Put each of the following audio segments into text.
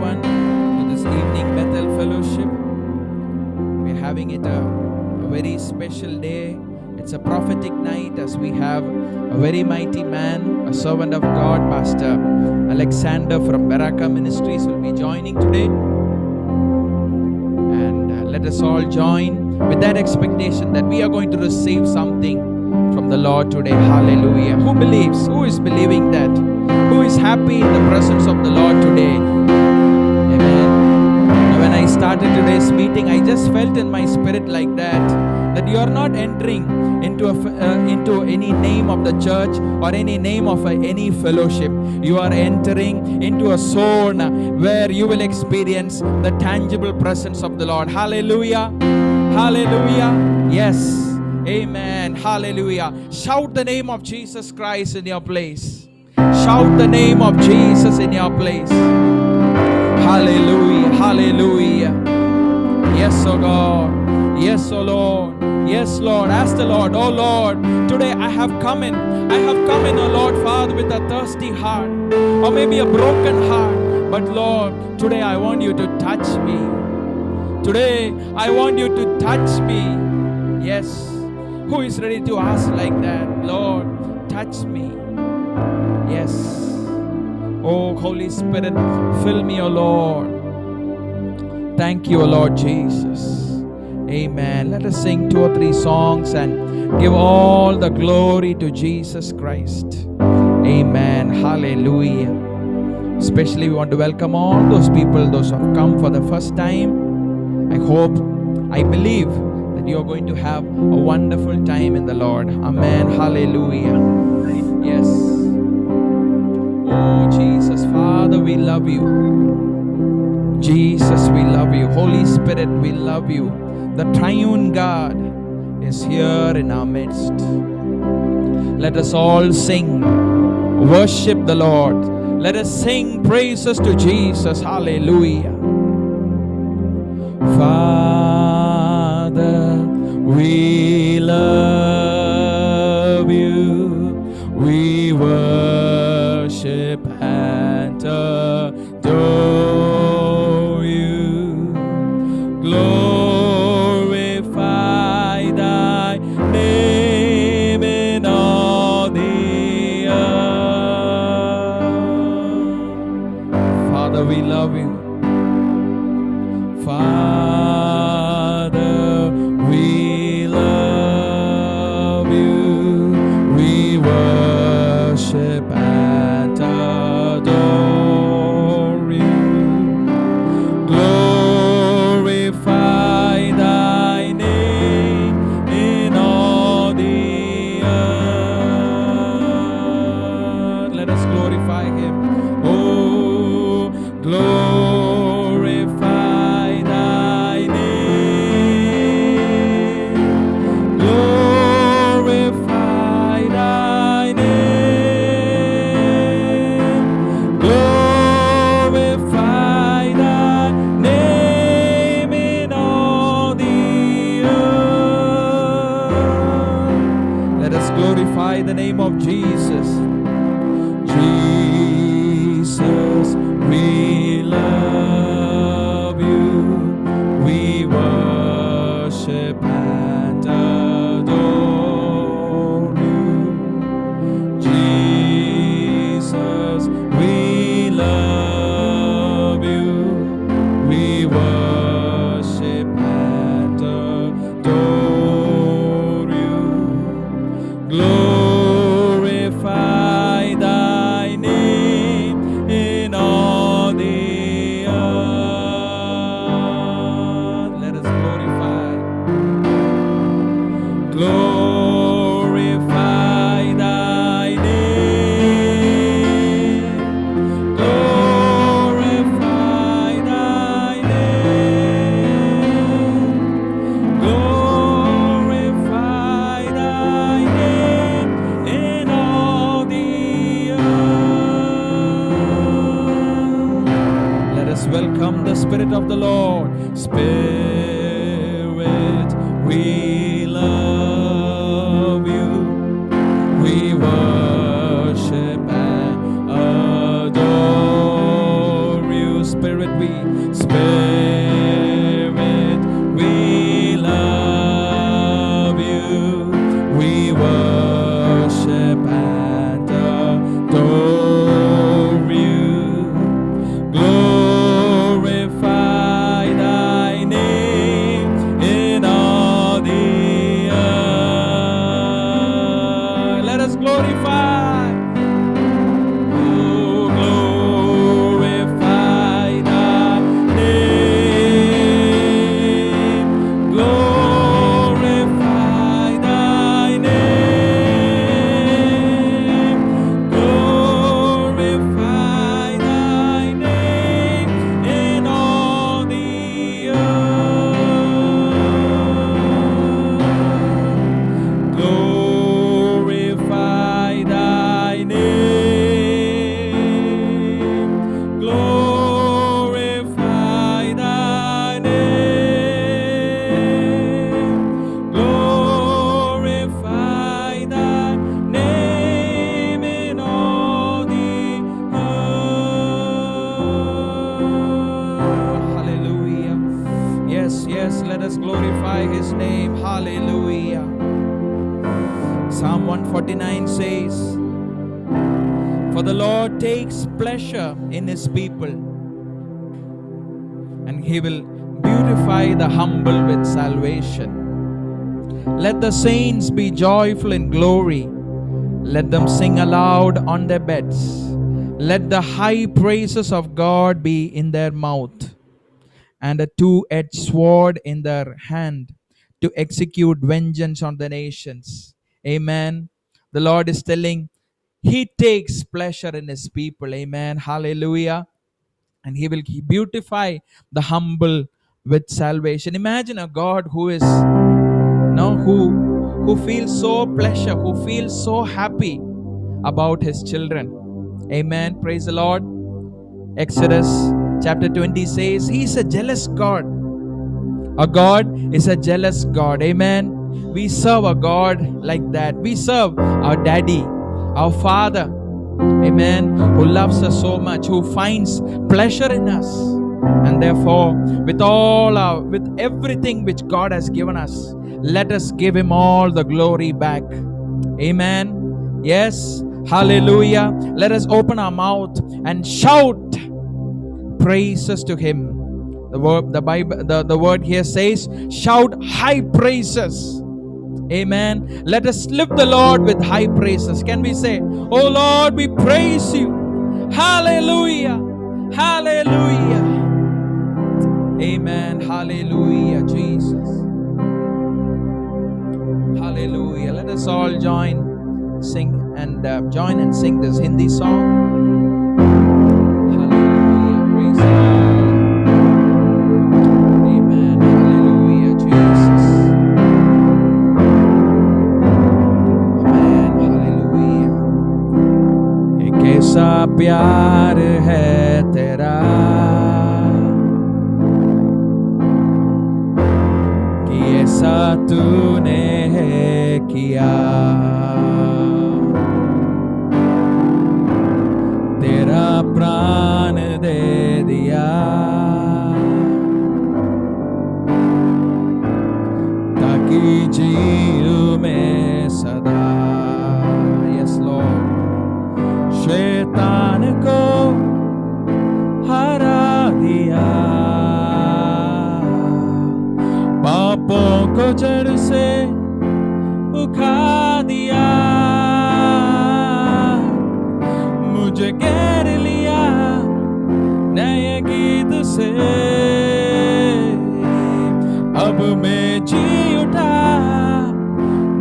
everyone to this evening Bethel Fellowship. We're having it a very special day. It's a prophetic night as we have a very mighty man, a servant of God, Pastor Alexander from Baraka Ministries will be joining today. And let us all join with that expectation that we are going to receive something from the Lord today. Hallelujah. Who believes? Who is believing that? Who is happy in the presence of the Lord today? Amen. When I started today's meeting, I just felt in my spirit like that you are not entering into any name of the church or any name of any fellowship. You are entering into a zone where you will experience the tangible presence of the Lord. Hallelujah. Hallelujah. Yes. Amen. Hallelujah. Shout the name of Jesus Christ in your place. Shout the name of Jesus in your place. Hallelujah. Hallelujah. Yes, oh God. Yes, oh Lord. Yes, Lord. Ask the Lord, oh Lord, today I have come in, oh Lord Father, with a thirsty heart or maybe a broken heart. But Lord, today I want you to touch me. Today I want you to touch me. Yes. Who is ready to ask like that? Lord, touch me. Yes. Oh, Holy Spirit, fill me, oh Lord. Thank you, oh Lord Jesus. Amen. Let us sing 2 or 3 songs and give all the glory to Jesus Christ. Amen. Hallelujah. Especially we want to welcome all those people, those who have come for the first time. I believe that you are going to have a wonderful time in the Lord. Amen. Hallelujah. Yes. Oh, Jesus, Father, we love you. Jesus, we love you. Holy Spirit, we love you. The triune God is here in our midst. Let us all sing, worship the Lord. Let us sing praises to Jesus. Hallelujah. Father, we love you. We worship and adore you. Glorify thy name in all the earth. Father, we love you. Father, we love you. We worship and adore you. Glorify thy name in all the earth. Let us glorify him. Oh, glorify thy name. Glorify thy name. Glorify thy name in all the earth. Let us glorify the name of Jesus. Jesus, we love you. We worship and adore you. Jesus, we love you. We worship and adore you. Glorify thy name in all the earth. Let us glorify. Glorify thy name. Glorify thy name. Glorify thy name in all the earth. Let us welcome the Spirit of the Lord. Spirit, we love you. We worship and adore you. Spirit, Spirit, we love you. We worship and adore you. Glorify thy name in all the earth. Let us glorify. Oh, glorify thy name. Glorify thy name. Glorify thy name in all the earth. Glorify thy name. Glorify thy name. Glorify thy name in all the earth. Hallelujah. Yes, yes, let us glorify his name. Hallelujah. Psalm 149 says, for the Lord takes pleasure in his people, and he will beautify the humble with salvation. Let the saints be joyful in glory. Let them sing aloud on their beds. Let the high praises of God be in their mouth, and a two-edged sword in their hand, to execute vengeance on the nations. Amen. The Lord is telling, he takes pleasure in his people. Amen. Hallelujah. And he will beautify the humble with salvation. Imagine a God who is who feels so pleasure, who feels so happy about his children. Amen. Praise the Lord. Exodus chapter 20 says, he is a jealous God. Our God is a jealous God. Amen. We serve a God like that. We serve our daddy, our father. Amen. Who loves us so much, who finds pleasure in us. And therefore, with everything which God has given us, let us give him all the glory back. Amen. Yes. Hallelujah. Let us open our mouth and shout praises to him. The word here says, shout high praises. Amen. Let us lift the Lord with high praises. Can we say, oh Lord, we praise you. Hallelujah. Hallelujah. Amen. Hallelujah, Jesus. Hallelujah. Let us all join and sing this Hindi song. Hallelujah. Praise God. Amen. Hallelujah, Jesus. Amen. Hallelujah. ये कैसा प्यार है तेरा, कि ऐसा तूने है किया। तेरा प्राण दे दिया, ताकि जीऊं मैं सदा। Yes Lord. शैतान को हरा दिया, पापों को जड़ से उखाड़ दिया। मुझे घेर लिया नए गीत से, अब मैं जी उठा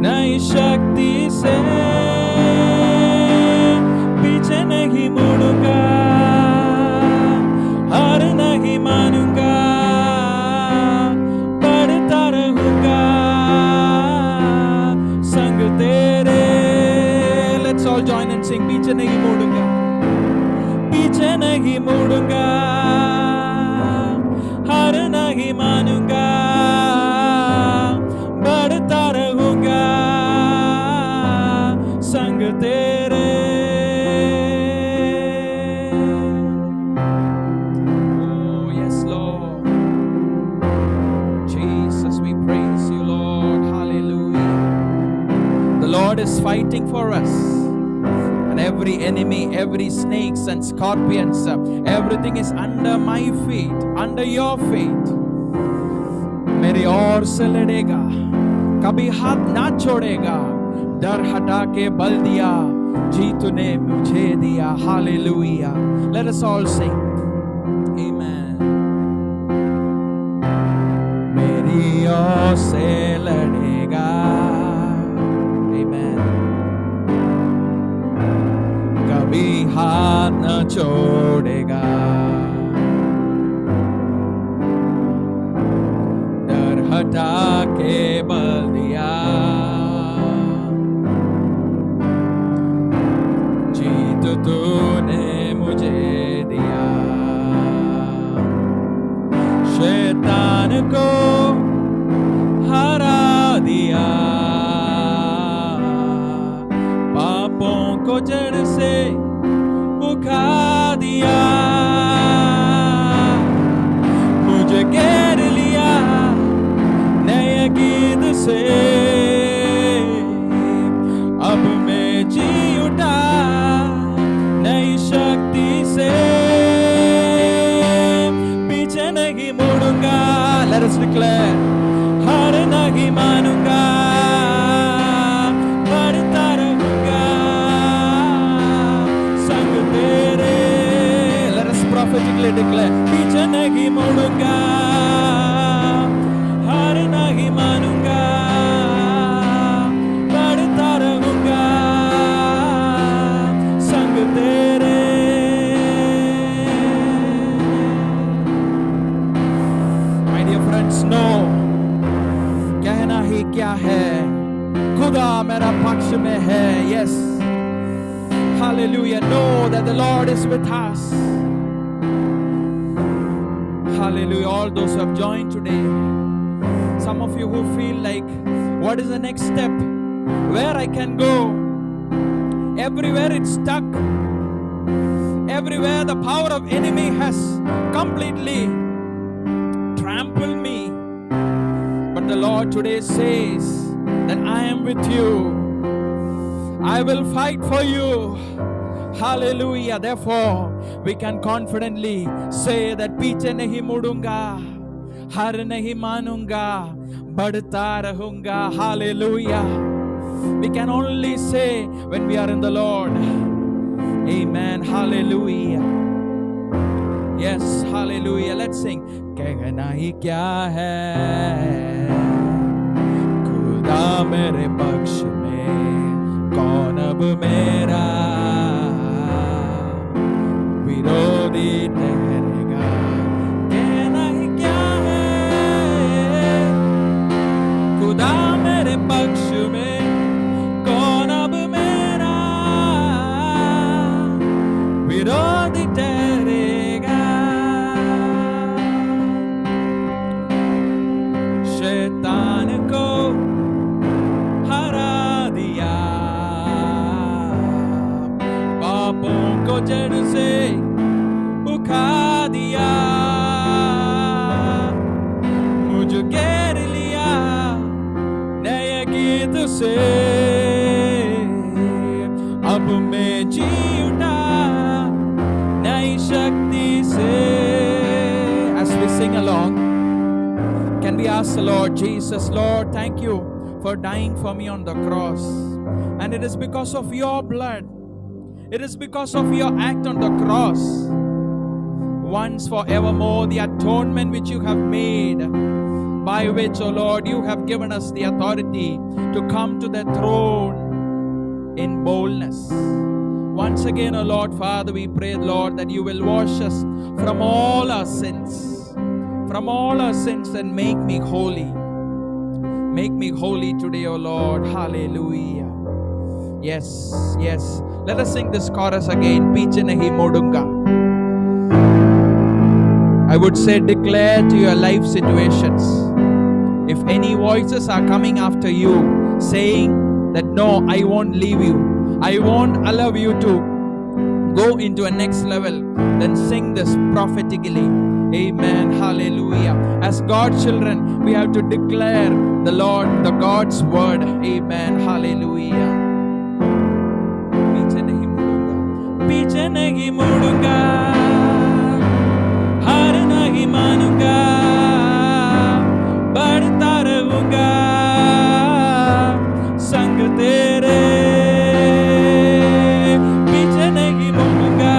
नई शक्ति से। पीछे नहीं मुड़ूंगा, हार नहीं मानूंगा, बढ़ता रहूंगा संग तेरे। Let's all join and sing. पीछे नहीं मुड़ूंगा, पीछे नहीं मुड़ूंगा, हार नहीं मानूंगा, बढ़ता रहूंगा is fighting for us. And every enemy, every snakes and scorpions, everything is under my feet, under your feet. मेरी ओर से लड़ेगा, कभी हाथ ना छोड़ेगा. डर हटा के बल दिया, जी तूने मुझे दिया. Hallelujah. Let us all sing. Amen. मेरी ओर से लड़ेगा. Amen. कभी हाथ न छोड़ेगा. डर हटा के बल दिया, जीत तूने मुझे दिया. शैतान को हरा दिया, पापों को जड़ से उखाड़ दिया. मुझे घेर लिया नए गीत से, अब मैं जी उठा नई शक्ति से. पीछे नहीं मुड़ूंगा. Let us declare. हार नहीं मानूंगा, बढ़ता रहूंगा संग तेरे. Let us prophetically declare. पीछे नहीं मुड़ूंगा, हार नहीं मानूंगा, बढ़ता रहूंगा संग तेरे. My dear friends, know कहना ही क्या है, खुदा मेरा पक्ष में है. Yes. Hallelujah. Know that the Lord is with us. Hallelujah. All those who have joined today, some of you who feel like, what is the next step? Where I can go? Everywhere it's stuck. Everywhere the power of enemy has completely trampled me. But the Lord today says that I am with you. I will fight for you. Hallelujah. Therefore, we can confidently say that पीछे नहीं मुड़ूंगा, हार नहीं मानूंगा, बढ़ता रहूंगा. Hallelujah. We can only say when we are in the Lord. Amen. Hallelujah. Yes. Hallelujah. Let's sing. कहना ही क्या है, खुदा मेरे पक्ष में, कौन अब मेरा विरोधी ठहरेगा. कहना ही क्या है, खुदा मेरे पक्ष में, कौन अब मेरा विरोधी ठहरेगा. शैतान को हरा दिया, पापों को जड़ से उखाड़ दिया. मुझे घेर लिया नए गीत से, अब मैं जी उठा नई शक्ति से. As we sing along, can we ask the Lord Jesus, Lord, thank you for dying for me on the cross. And it is because of your blood, it is because of your act on the cross, once forevermore, the atonement which you have made, by which, O Lord, you have given us the authority to come to the throne in boldness. Once again, O Lord, Father, we pray, Lord, that you will wash us from all our sins, and make me holy. Make me holy today, O Lord. Hallelujah. Yes, yes. Let us sing this chorus again. Piche nahi modunga. I would say, declare to your life situations. If any voices are coming after you saying that no, I won't leave you, I won't allow you to go into a next level, then sing this prophetically. Amen. Hallelujah. As God's children, we have to declare the Lord, the God's word. Amen. Hallelujah. पीछे नहीं मुड़ूंगा, हार नहीं मानूंगा, बढ़ता रहूंगा संग तेरे, पीछे नहीं मुड़ूंगा,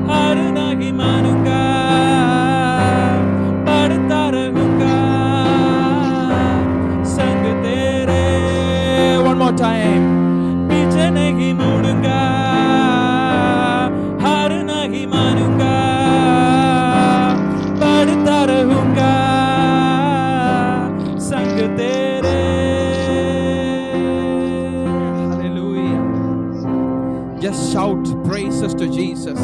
हार नहीं मानूंगा, बढ़ता रहूंगा संग तेरे. One more time. पीछे नहीं मुड़ूंगा, हार नहीं मानूंगा, बढ़ता रहूंगा संग तेरे. Hallelujah. Just shout praises to Jesus.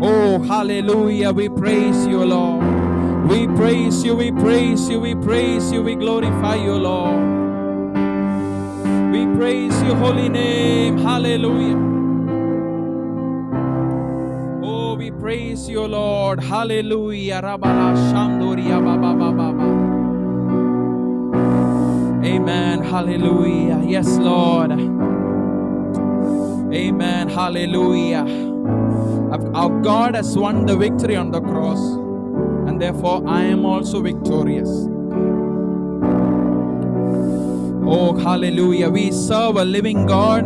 Oh, hallelujah. We praise you, Lord. We praise you, we praise you, we praise you, we glorify you, Lord. We praise your holy name. Hallelujah. Oh, we praise you, Lord. Hallelujah. Rabala Shandoria Baba Baba. Amen. Hallelujah. Yes, Lord. Amen. Hallelujah. Our God has won the victory on the cross, and therefore I am also victorious. Oh, hallelujah. We serve a living God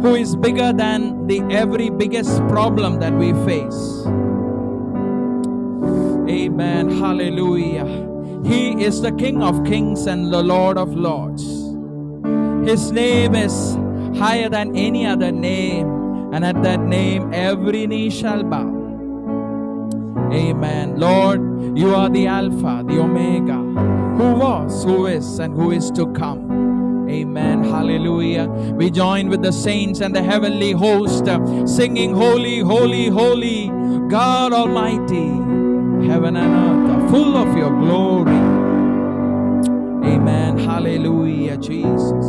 who is bigger than the every biggest problem that we face. Amen. Hallelujah. He is the King of Kings and the Lord of Lords. His name is higher than any other name, and at that name every knee shall bow. Amen. Lord, you are the Alpha, the Omega, who was, who is, and who is to come. Amen. Hallelujah. We join with the saints and the heavenly host singing, Holy, Holy, Holy, God Almighty. Heaven and earth are full of your glory. Amen. Hallelujah, Jesus.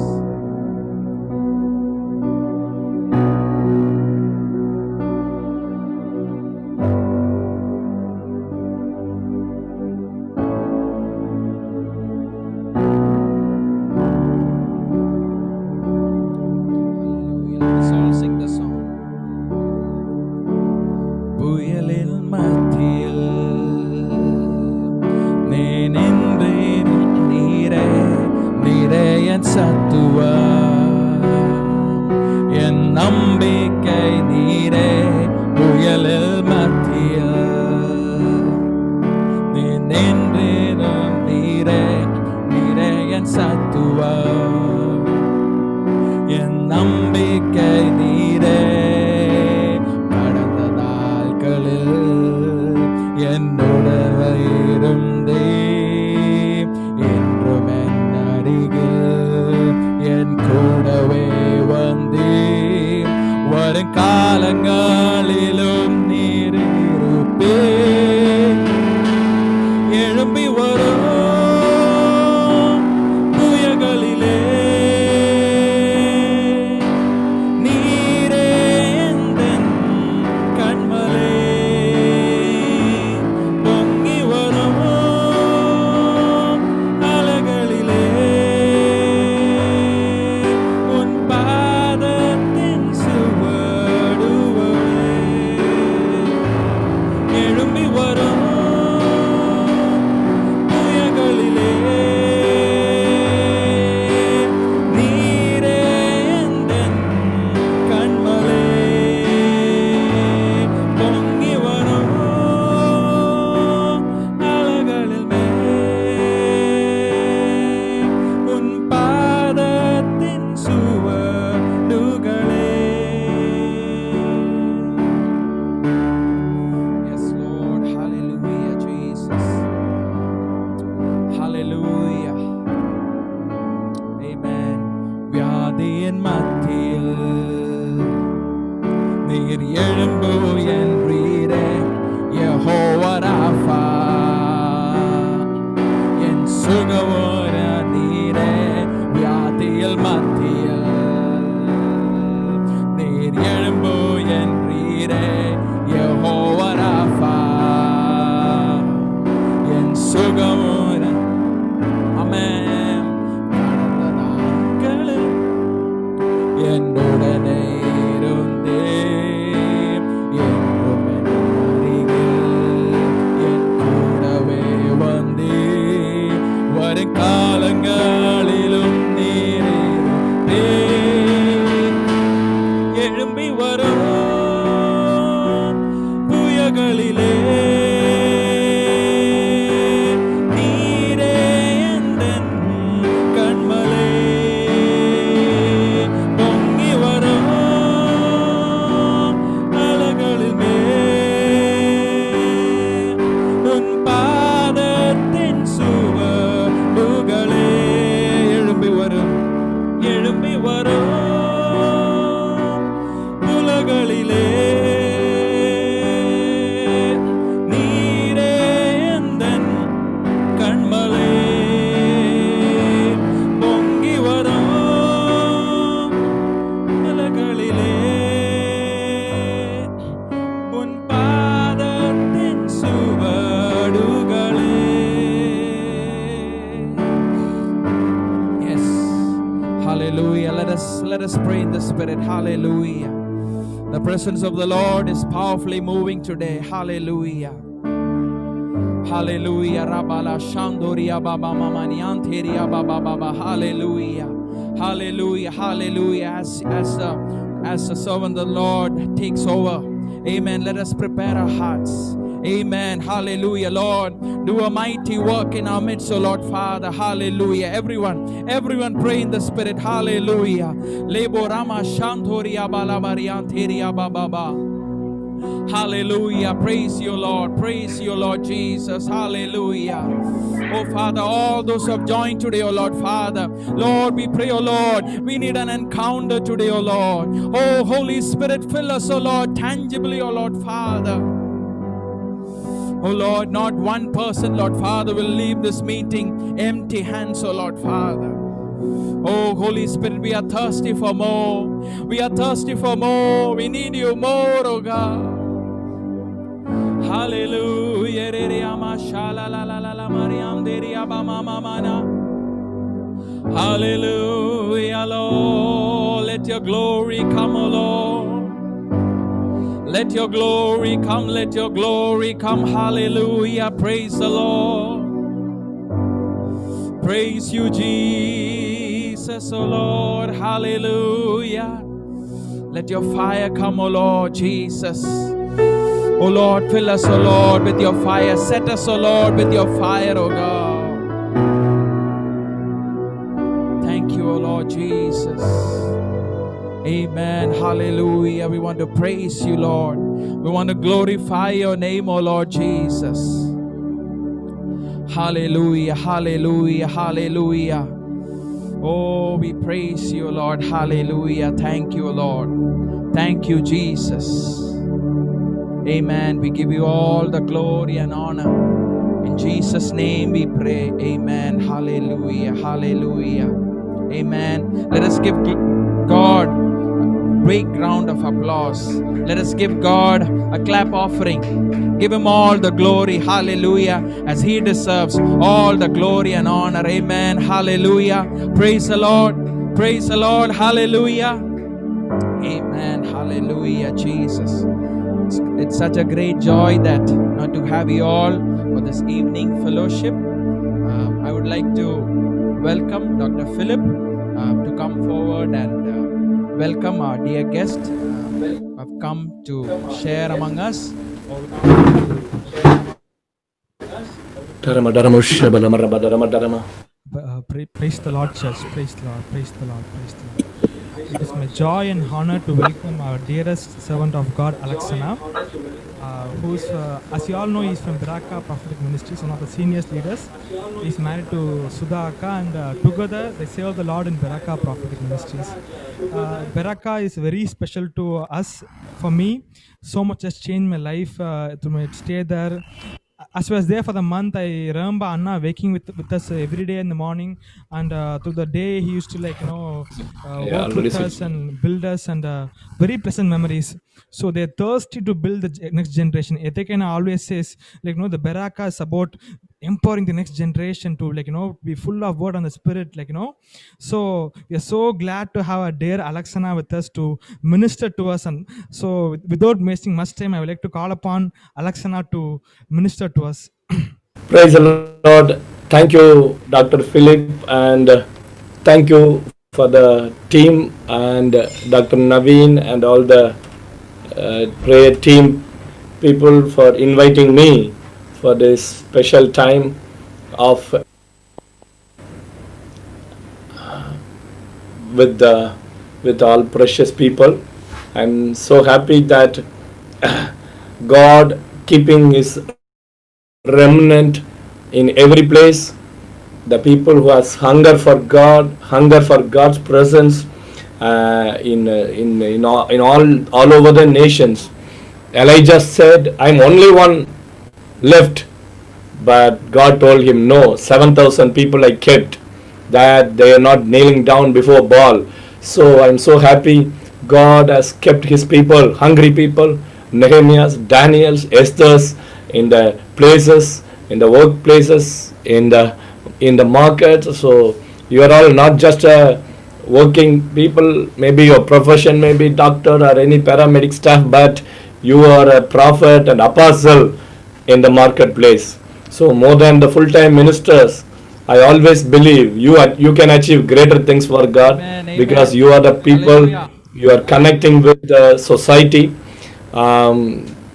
Hallelujah. உலகளிலே நீரே எந்தன் கண்மலை பொங்கி வரும் அலைகளில் மேல் உன் பாதத்தின் சுவடுகளே எழும்பி வரும் உலகளிலே நீரே எந்தன் கண்மலை பொங்கி வரும் அலைகளிலே உன் பாதத்தின் சுவடுகளே. Yes, hallelujah. Let us pray in the Spirit. Hallelujah. The presence of the Lord is powerfully moving today. Hallelujah. Hallelujah. Rabala Shandoria Baba Mama Nianteria Baba Baba. Hallelujah. Hallelujah. Hallelujah. As the servant of the Lord takes over. Amen. Let us prepare our hearts. Amen. Hallelujah. Lord, do a mighty work in our midst, O Lord Father. Hallelujah. Everyone pray in the Spirit. Hallelujah. Lebo Rama Shantoria Balabarianteria Baba. Hallelujah. Praise you, Lord. Praise you, Lord Jesus. Hallelujah. Oh Father, all those who have joined today, oh Lord Father, Lord, we pray, oh Lord, we need an encounter today, oh Lord. Oh Holy Spirit, fill us, oh Lord, tangibly, oh Lord Father. Oh Lord, not one person, Lord Father, will leave this meeting empty hands, oh Lord Father. Oh Holy Spirit, we are thirsty for more. We are thirsty for more. We need you more, oh God. Hallelujah. Hallelujah, Lord. Let your glory come, oh Lord. Let your glory come. Let your glory come. Hallelujah. Praise the Lord. Praise you, Jesus, oh Lord. Hallelujah. Let your fire come, oh Lord Jesus. Oh Lord, fill us, oh Lord, with your fire. Set us, oh Lord, with your fire, oh God. Thank you, oh Lord Jesus. Amen. Hallelujah. We want to praise you, Lord. We want to glorify your name, oh Lord Jesus. Hallelujah. Hallelujah. Hallelujah. Oh, we praise you, Lord. Hallelujah. Thank you, Lord. Thank you, Jesus. Amen. We give you all the glory and honor. In Jesus' name we pray. Amen. Hallelujah. Hallelujah. Amen. Let us give God a great round of applause. Let us give God a clap offering. Give him all the glory. Hallelujah. As he deserves all the glory and honor. Amen. Hallelujah. Praise the Lord. Praise the Lord. Hallelujah. Amen. Hallelujah. Jesus. It's such a great joy that to have you all for this evening fellowship. I would like to welcome Dr. Philip to come forward and welcome our dear guest who have come to share among us. Praise the Lord, church. Praise the Lord. Praise the Lord. Praise the Lord. It is my joy and honor to welcome our dearest servant of God, Alexana, who's, as you all know, he's from Beraka Prophetic Ministries, one of the senior leaders. He's married to Sudha Akka, and together they serve the Lord in Beraka Prophetic Ministries. Beraka is very special to us. For me, so much has changed my life through my stay there. As I was there for the month, I remember Anna waking with us every day in the morning, and through the day he used to work with us and build us, and very pleasant memories. So they're thirsty to build the next generation. Etekena always says, the Beraka is about empowering the next generation to be full of word and the spirit, so we are so glad to have a dear Alexana with us to minister to us. And so without wasting much time, I would like to call upon Alexana to minister to us. Praise the Lord. Thank you, Dr. Philip, and thank you for the team and Dr. Naveen and all the prayer team people for inviting me for this special time of with the with all precious people. I'm so happy that God keeping His remnant in every place. The people who has hunger for God, hunger for God's presence in all over the nations. Elijah said, "I'm only one left," but God told him, "No, 7,000 people I kept, that they are not kneeling down before Baal." So I'm so happy God has kept His people, hungry people, Nehemiahs, Daniels, Esthers, in the places, in the workplaces, in the markets. So you are all not just working people, maybe your profession may be doctor or any paramedic staff, but you are a prophet and apostle in the marketplace. So more than the full-time ministers, I always believe you can achieve greater things for God. Amen, Because amen. you are the people, Hallelujah. you are connecting with the society.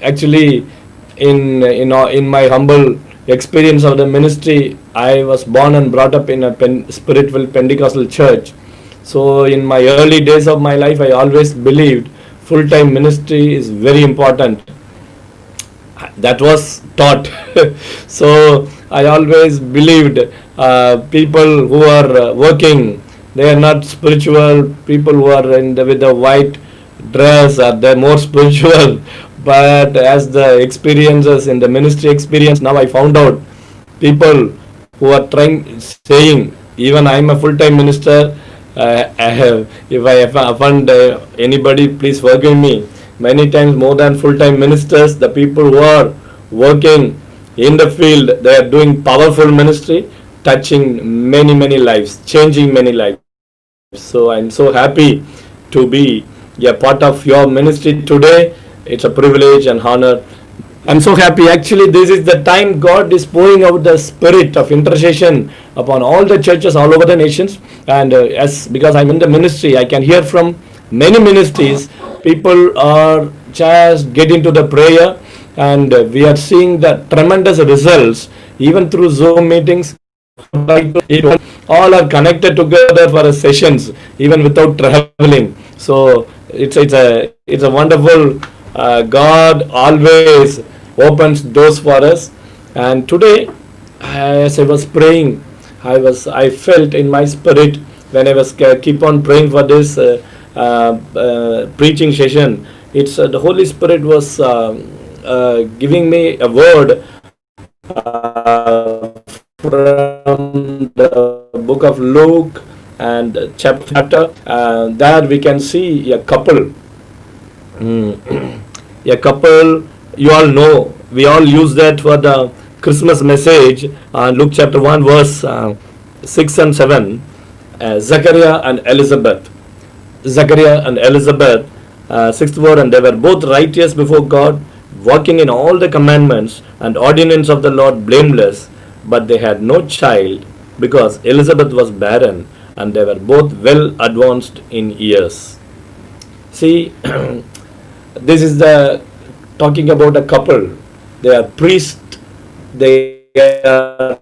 Actually, in my humble experience of the ministry, I was born and brought up in a spiritual Pentecostal church. So in my early days of my life, I always believed full-time ministry is very important. That was taught. So I always believed people who are working, they are not spiritual. People who are with the white dress are they more spiritual. But as the experiences in the ministry experience, now I found out people who are trying saying, even I am a full-time minister. If I offend anybody, please forgive me. Many times more than full-time ministers, the people who are working in the field, they are doing powerful ministry, touching many lives, changing many lives. So I'm so happy to be a part of your ministry today. It's a privilege and honor. I'm so happy. Actually, this is the time God is pouring out the spirit of intercession upon all the churches all over the nations. And because I'm in the ministry, I can hear from many ministries. People are just get into the prayer, and we are seeing the tremendous results even through Zoom meetings. All are connected together for sessions even without traveling. So it's a wonderful God always opens doors for us. And today, as I was praying, I felt in my spirit when I was keep on praying for this preaching session. It's the Holy Spirit was giving me a word from the book of Luke and chapter. There we can see a couple. A couple, you all know, we all use that for the Christmas message. Luke chapter 1 verse 6 and 7. Zachariah and Elizabeth. Zachariah and Elizabeth, sixth word, and they were both righteous before God, walking in all the commandments and ordinance of the Lord blameless, but they had no child because Elizabeth was barren and they were both well advanced in years. See, this is the talking about a couple. They are priests. They are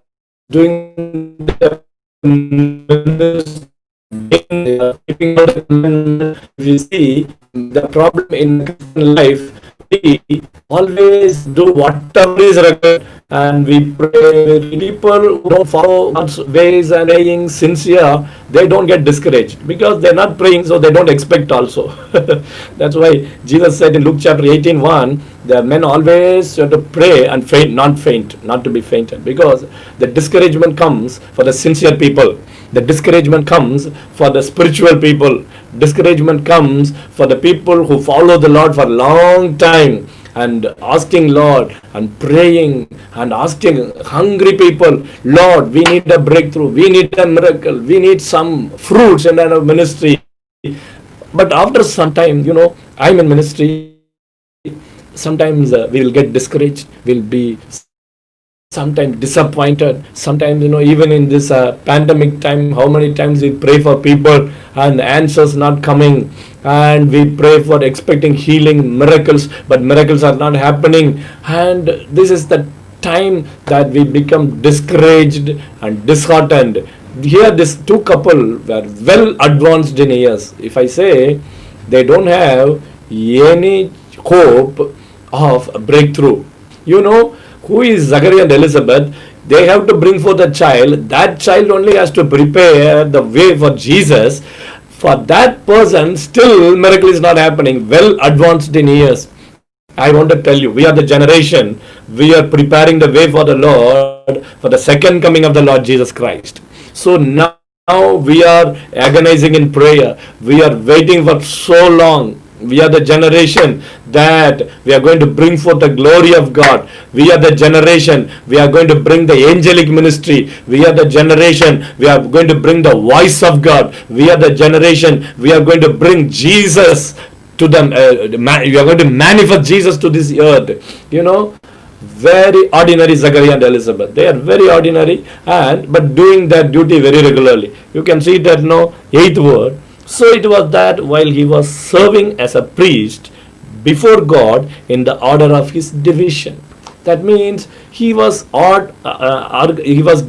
doing the ministry. They are keeping out the commandments. You see, the problem in Christian life, we always do whatever is required, and we pray. People who don't follow God's ways and praying sincere, they don't get discouraged because they're not praying, so they don't expect also. That's why Jesus said in Luke chapter 18:1, the men always have to pray and faint, not to be fainted, because the discouragement comes for the sincere people. The discouragement comes for the spiritual people. Discouragement comes for the people who follow the Lord for a long time and asking Lord and praying and asking hungry people, Lord, we need a breakthrough, we need a miracle, we need some fruits in our ministry. But after some time, I'm in ministry, sometimes we will get discouraged, we'll be sometimes disappointed. Sometimes, even in this pandemic time, how many times we pray for people and answers not coming, and we pray for expecting healing, miracles, but miracles are not happening. And this is the time that we become discouraged and disheartened. Here, this two couple were well advanced in years. If I say they don't have any hope of a breakthrough, who is Zachariah and Elizabeth? They have to bring forth a child. That child only has to prepare the way for Jesus. For that person, still miracle is not happening. Well advanced in years. I want to tell you, we are the generation. We are preparing the way for the Lord, for the second coming of the Lord Jesus Christ. So now we are agonizing in prayer. We are waiting for so long. We are the generation that we are going to bring forth the glory of God. We are the generation we are going to bring the angelic ministry. We are the generation we are going to bring the voice of God. We are the generation we are going to bring Jesus to them. We are going to manifest Jesus to this earth. Very ordinary Zachariah and Elizabeth. They are very ordinary, but doing their duty very regularly. You can see that eighth word. So it was that while he was serving as a priest before God in the order of his division. That means he was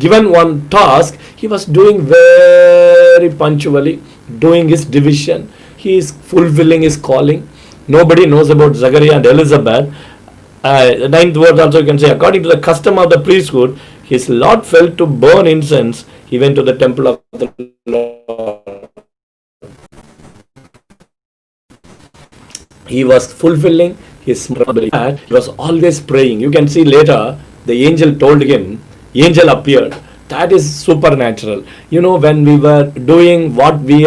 given one task. He was doing very punctually, doing his division. He is fulfilling his calling. Nobody knows about Zachariah and Elizabeth. The ninth word also you can say, according to the custom of the priesthood, his Lord felt to burn incense. He went to the temple of the Lord. He was fulfilling his responsibility. He was always praying. You can see later, the angel told him, angel appeared. That is supernatural. When we were doing what we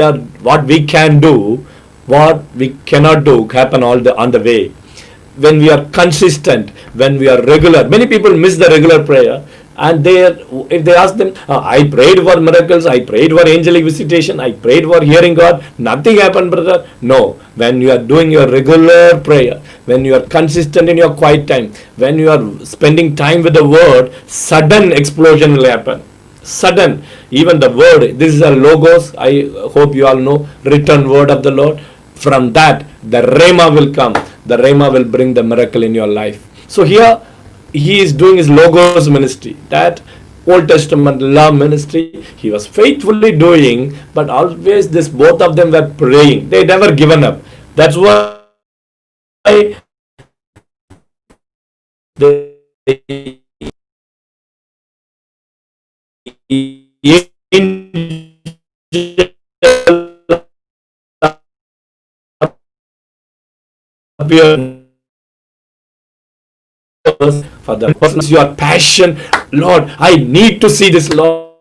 can do, what we cannot do happen on the way. When we are consistent, when we are regular. Many people miss the regular prayer, and if they ask them, I prayed for miracles, I prayed for angelic visitation, I prayed for hearing God, nothing happened, brother. No. When you are doing your regular prayer, when you are consistent in your quiet time, when you are spending time with the word, sudden explosion will happen. Sudden. Even the word, this is a logos, I hope you all know, written word of the Lord. From that, the Rhema will come. The Rhema will bring the miracle in your life. So here, he is doing his logos ministry, that Old Testament law ministry. He was faithfully doing, but always both of them were praying. They never given up. That's why the appear for the person, your passion. Lord, I need to see this, Lord.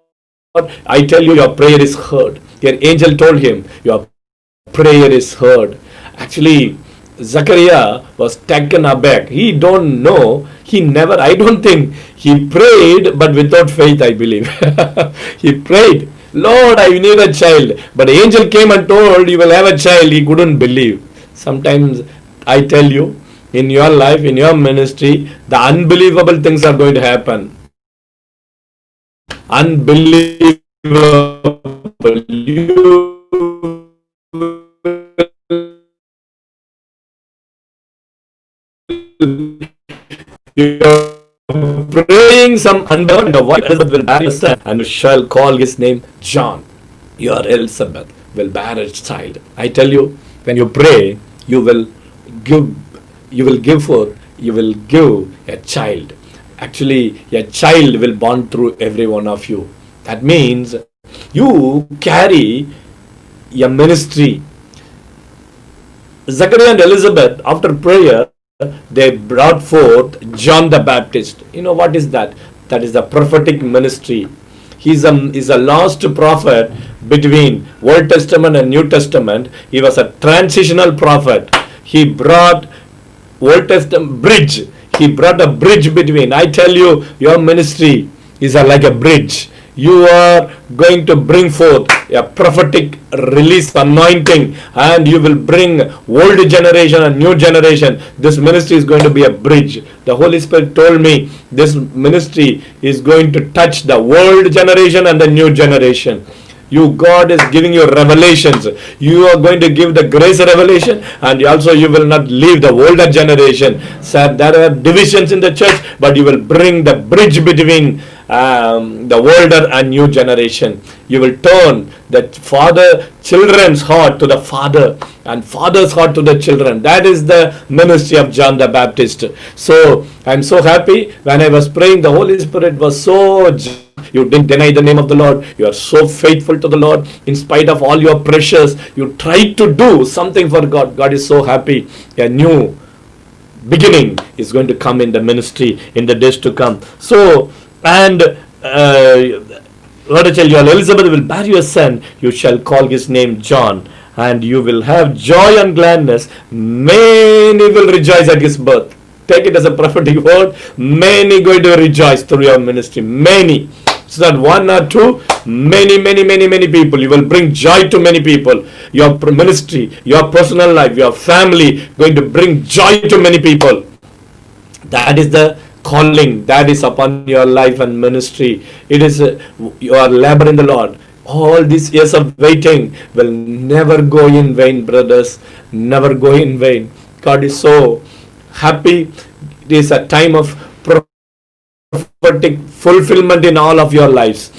I tell you, your prayer is heard. Your angel told him, your prayer is heard. Actually, Zachariah was taken aback. He don't know. I don't think he prayed, but without faith, I believe. He prayed, Lord, I need a child. But the angel came and told, you will have a child. He couldn't believe. Sometimes, I tell you, in your life, in your ministry, the unbelievable things are going to happen. Unbelievable. You are praying some unknown voice will bear a son, and you shall call his name John. Your Elizabeth will bear a child. I tell you, when you pray, you will give a child. Actually, a child will born through every one of you. That means you carry a ministry. Zachariah and Elizabeth, after prayer, they brought forth John the Baptist. You know what is that? That is the prophetic ministry. He's a last prophet between Old Testament and New Testament. He was a transitional prophet. He brought Old Testament bridge. He brought a bridge between. I tell you, your ministry is like a bridge. You are going to bring forth a prophetic release anointing, and you will bring old generation and new generation. This ministry is going to be a bridge. The Holy Spirit told me this ministry is going to touch the old generation and the new generation. God is giving you revelations. You are going to give the grace revelation, and also you will not leave the older generation. So there are divisions in the church, but you will bring the bridge between the older and new generation. You will turn the children's heart to the father, and father's heart to the children. That is the ministry of John the Baptist. So I'm so happy. When I was praying, the Holy Spirit was so. You didn't deny the name of the Lord. You are so faithful to the Lord. In spite of all your pressures, you tried to do something for God. God is so happy. A new beginning is going to come in the ministry in the days to come. So, and what I tell you, Elizabeth will bear you a son. You shall call his name John, and you will have joy and gladness. Many will rejoice at his birth. Take it as a prophetic word. Many going to rejoice through your ministry. Many. It's not one or two. Many people. You will bring joy to many people. Your ministry, your personal life, your family going to bring joy to many people. That is the calling that is upon your life and ministry. It is your labor in the Lord. All these years of waiting will never go in vain, brothers. Never go in vain. God is so happy. It is a time of prophetic fulfillment in all of your lives.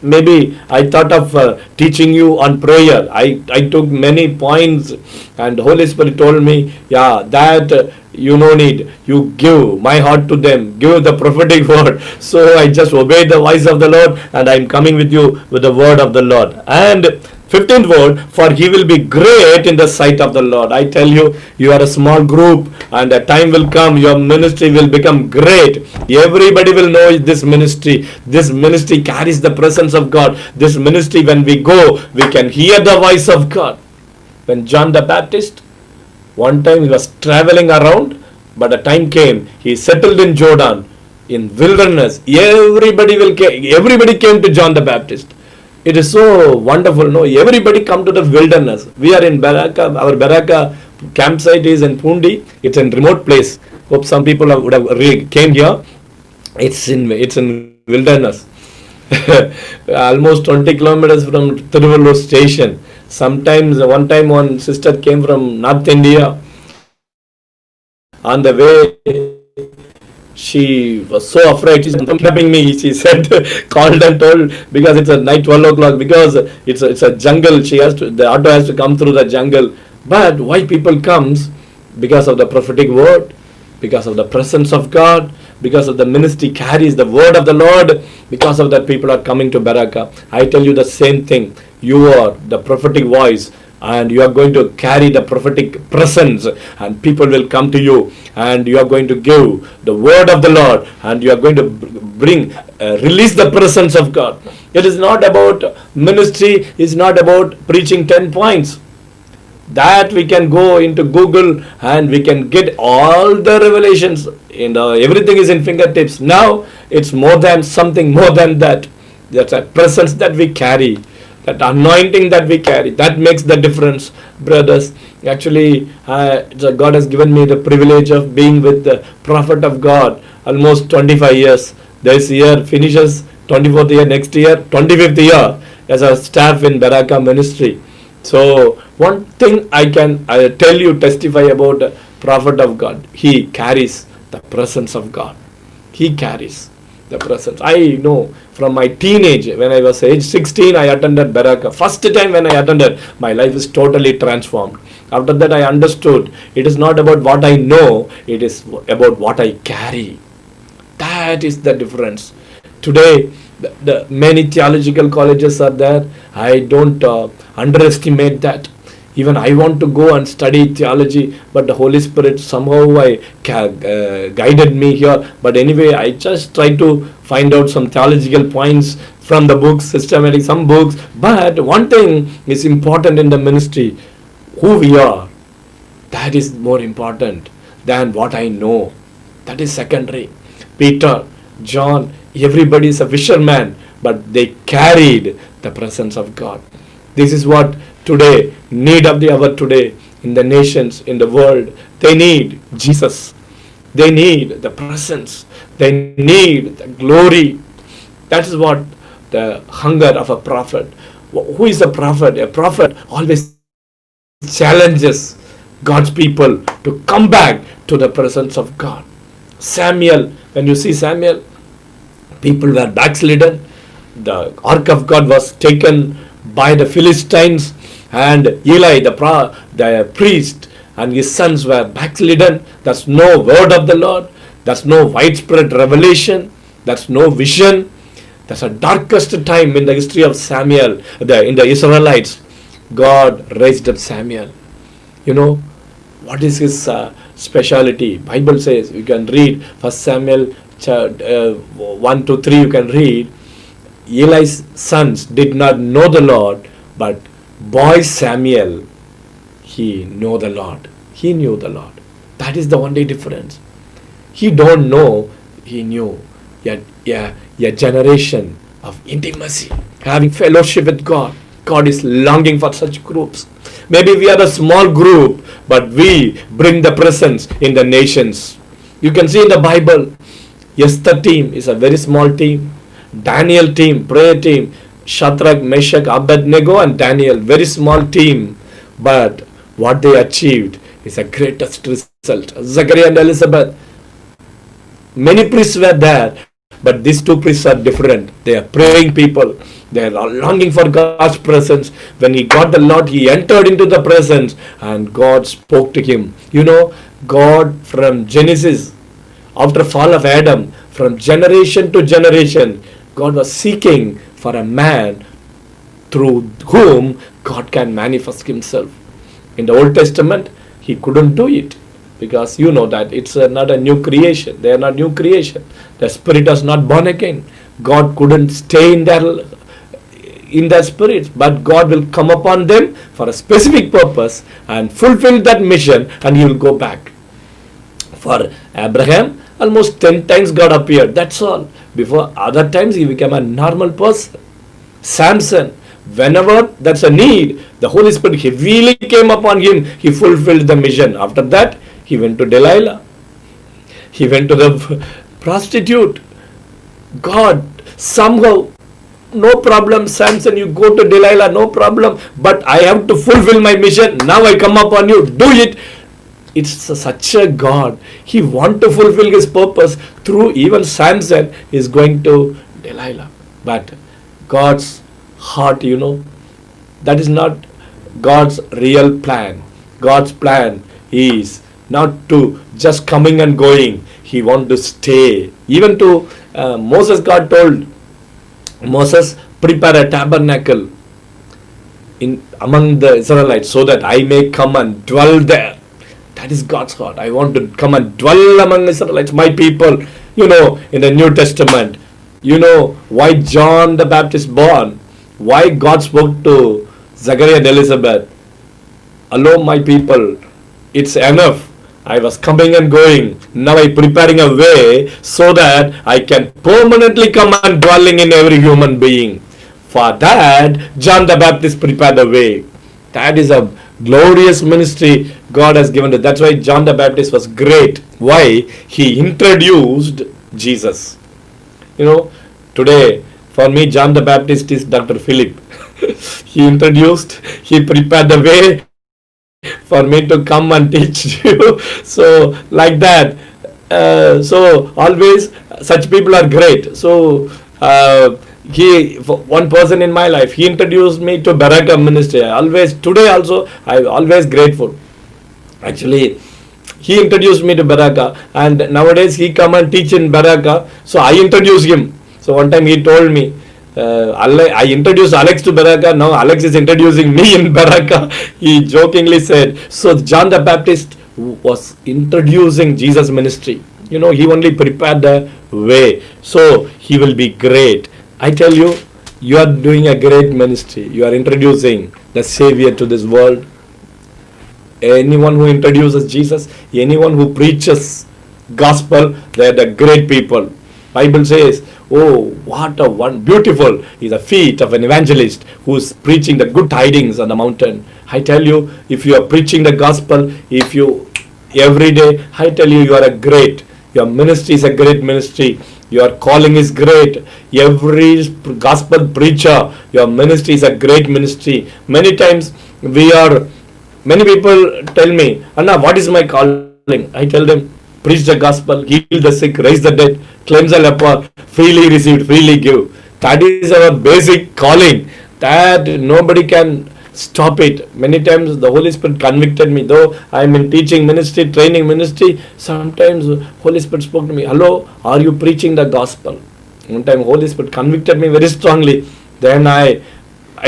Maybe I thought of teaching you on prayer. I took many points, and the Holy Spirit told me, that you no need. You give my heart to them. Give the prophetic word. So I just obeyed the voice of the Lord, and I am coming with you with the word of the Lord. And 15th word, for he will be great in the sight of the Lord. I tell you, you are a small group, and a time will come, your ministry will become great. Everybody will know this ministry. This ministry carries the presence of God. This ministry, when we go, we can hear the voice of God. When John the Baptist, one time he was traveling around, but a time came, he settled in Jordan, in wilderness. Everybody came to John the Baptist. It is so wonderful. No, everybody come to the wilderness. We are in Baraka. Our Baraka campsite is in Pundi. It's in remote place. Hope some people would have came here. It's in wilderness. Almost 20 kilometers from Tiruvallur station. Sometimes one sister came from North India. On the way, she was so afraid. She's kidnapping me. She said, called and told, because it's a night 12 o'clock, because it's a jungle. The auto has to come through the jungle. But why people comes? Because of the prophetic word, because of the presence of God, because of the ministry carries the word of the Lord. Because of that, people are coming to Baraka. I tell you the same thing. You are the prophetic voice, and you are going to carry the prophetic presence, and people will come to you, and you are going to give the word of the Lord, and you are going to release the presence of God. It is not about ministry, it's not about preaching 10 points. That we can go into Google and we can get all the revelations. Everything is in fingertips. Now it's more than something more than that. That's a presence that we carry. That anointing that we carry, that makes the difference, brothers. Actually, God has given me the privilege of being with the prophet of God almost 25 years. This year finishes 24th year, next year 25th year as a staff in Baraka ministry. So one thing I can tell you, testify about the prophet of God. He carries the presence of God. He carries the presence. I know from my teenage, when I was age 16, I attended Baraka. First time when I attended, my life is totally transformed. After that, I understood it is not about what I know, it is about what I carry. That is the difference. Today, the many theological colleges are there. I don't underestimate that. Even I want to go and study theology, but the Holy Spirit somehow guided me here. But anyway, I just try to find out some theological points from the books, systematic, some books. But one thing is important in the ministry, who we are. That is more important than what I know. That is secondary. Peter, John, Everybody is a fisherman, but they carried the presence of God. This is what today, need of the hour today, in the nations, in the world. They need Jesus. They need the presence. They need the glory. That is what the hunger of a prophet. Who is a prophet? A prophet always challenges God's people to come back to the presence of God. Samuel, when you see Samuel, people were backslidden. The ark of God was taken by the Philistines, and Eli, the priest, and his sons were backslidden. There's no word of the Lord. There's no widespread revelation. There's no vision. That's the darkest time in the history of Samuel, in the Israelites. God raised up Samuel. You know, what is his speciality? Bible says, you can read 1 Samuel 1 to 3, you can read, Eli's sons did not know the Lord, but boy Samuel, he knew the Lord. He knew the Lord. That is the only difference. He don't know, he knew. A generation of intimacy, having fellowship with God. God is longing for such groups. Maybe we are a small group, but we bring the presence in the nations. You can see in the Bible, Esther team is a very small team. Daniel team, prayer team, Shadrach, Meshach, Abednego and Daniel, very small team. But what they achieved is a greatest result. Zachariah and Elizabeth, many priests were there, but these two priests are different. They are praying people. They are longing for God's presence. When he got the Lord, he entered into the presence and God spoke to him. You know, God from Genesis, after fall of Adam, from generation to generation, God was seeking for a man through whom God can manifest himself. In the Old Testament, he couldn't do it, because you know that it's not a new creation. They are not new creation. The spirit was not born again. God couldn't stay in their spirit, but God will come upon them for a specific purpose and fulfill that mission, and he will go back. For Abraham, almost 10 times God appeared. That's all. Before other times he became a normal person. Samson, whenever that's a need, the Holy Spirit heavily came upon him. He fulfilled the mission. After that, he went to Delilah. He went to the prostitute. God, somehow, no problem, Samson, you go to Delilah, no problem. But I have to fulfill my mission. Now I come upon you. Do it. It's such a God. He wants to fulfill his purpose through even Samson is going to Delilah. But God's heart, you know, that is not God's real plan. God's plan is not to just coming and going. He wants to stay. Even to Moses, God told Moses, prepare a tabernacle among the Israelites so that I may come and dwell there. That is God's heart. I want to come and dwell among Israelites, my people. You know, in the New Testament, you know why John the Baptist born, why God spoke to Zachariah and Elizabeth. Hello, my people, it's enough. I was coming and going. Now I'm preparing a way so that I can permanently come and dwelling in every human being. For that, John the Baptist prepared the way. That is a glorious ministry God has given to. That's why John the Baptist was great. Why? He introduced Jesus. You know, today, for me, John the Baptist is Dr. Philip. He prepared the way for me to come and teach you. So, like that. So, always, such people are great. So, one person in my life, he introduced me to Baraka ministry. Today also, I'm always grateful. Actually, he introduced me to Baraka, and nowadays he come and teach in Baraka. So I introduce him. So one time he told me, I introduced Alex to Baraka. Now Alex is introducing me in Baraka. He jokingly said. So John the Baptist was introducing Jesus ministry. You know, he only prepared the way. So he will be great. I tell you, you are doing a great ministry. You are introducing the Savior to this world. Anyone who introduces Jesus, anyone who preaches gospel, they are the great people. Bible says, oh, what a one beautiful is the feet of an evangelist who's preaching the good tidings on the mountain. I tell you, if you are preaching the gospel, if you every day, I tell you, you are a great. Your ministry is a great ministry. Your calling is great. Every gospel preacher, your ministry is a great ministry. Many times many people tell me, Anna, what is my calling? I tell them, preach the gospel, heal the sick, raise the dead, cleanse the leper, freely receive, freely give. That is our basic calling. That nobody can stop it. Many times the Holy Spirit convicted me, though I am in teaching ministry, training ministry. Sometimes Holy Spirit spoke to me, hello, are you preaching the gospel? One time Holy Spirit convicted me very strongly. Then I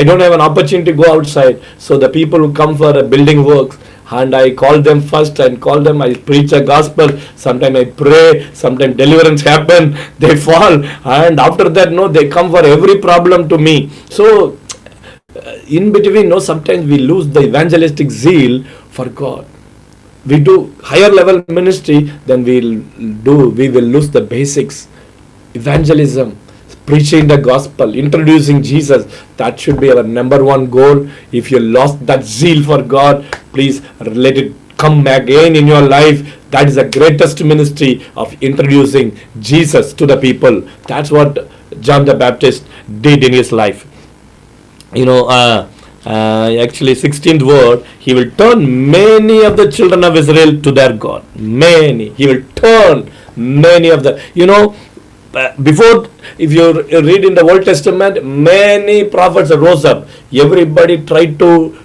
don't have an opportunity to go outside. So the people who come for a building works, and I call them first and call them, I preach the gospel. Sometimes I pray, sometimes deliverance happen, they fall, and after that, no, they come for every problem to me. So in between, no, sometimes we lose the evangelistic zeal for God. We do higher level ministry, then we will lose the basics. Evangelism, preaching the gospel, introducing Jesus, that should be our number one goal. If you lost that zeal for God, please let it come again in your life. That is the greatest ministry of introducing Jesus to the people. That's what John the Baptist did in his life. Actually 16th word, he will turn many of the children of Israel to their God. Many. He will turn many of the, before, if you read in the Old Testament, many prophets rose up. Everybody tried to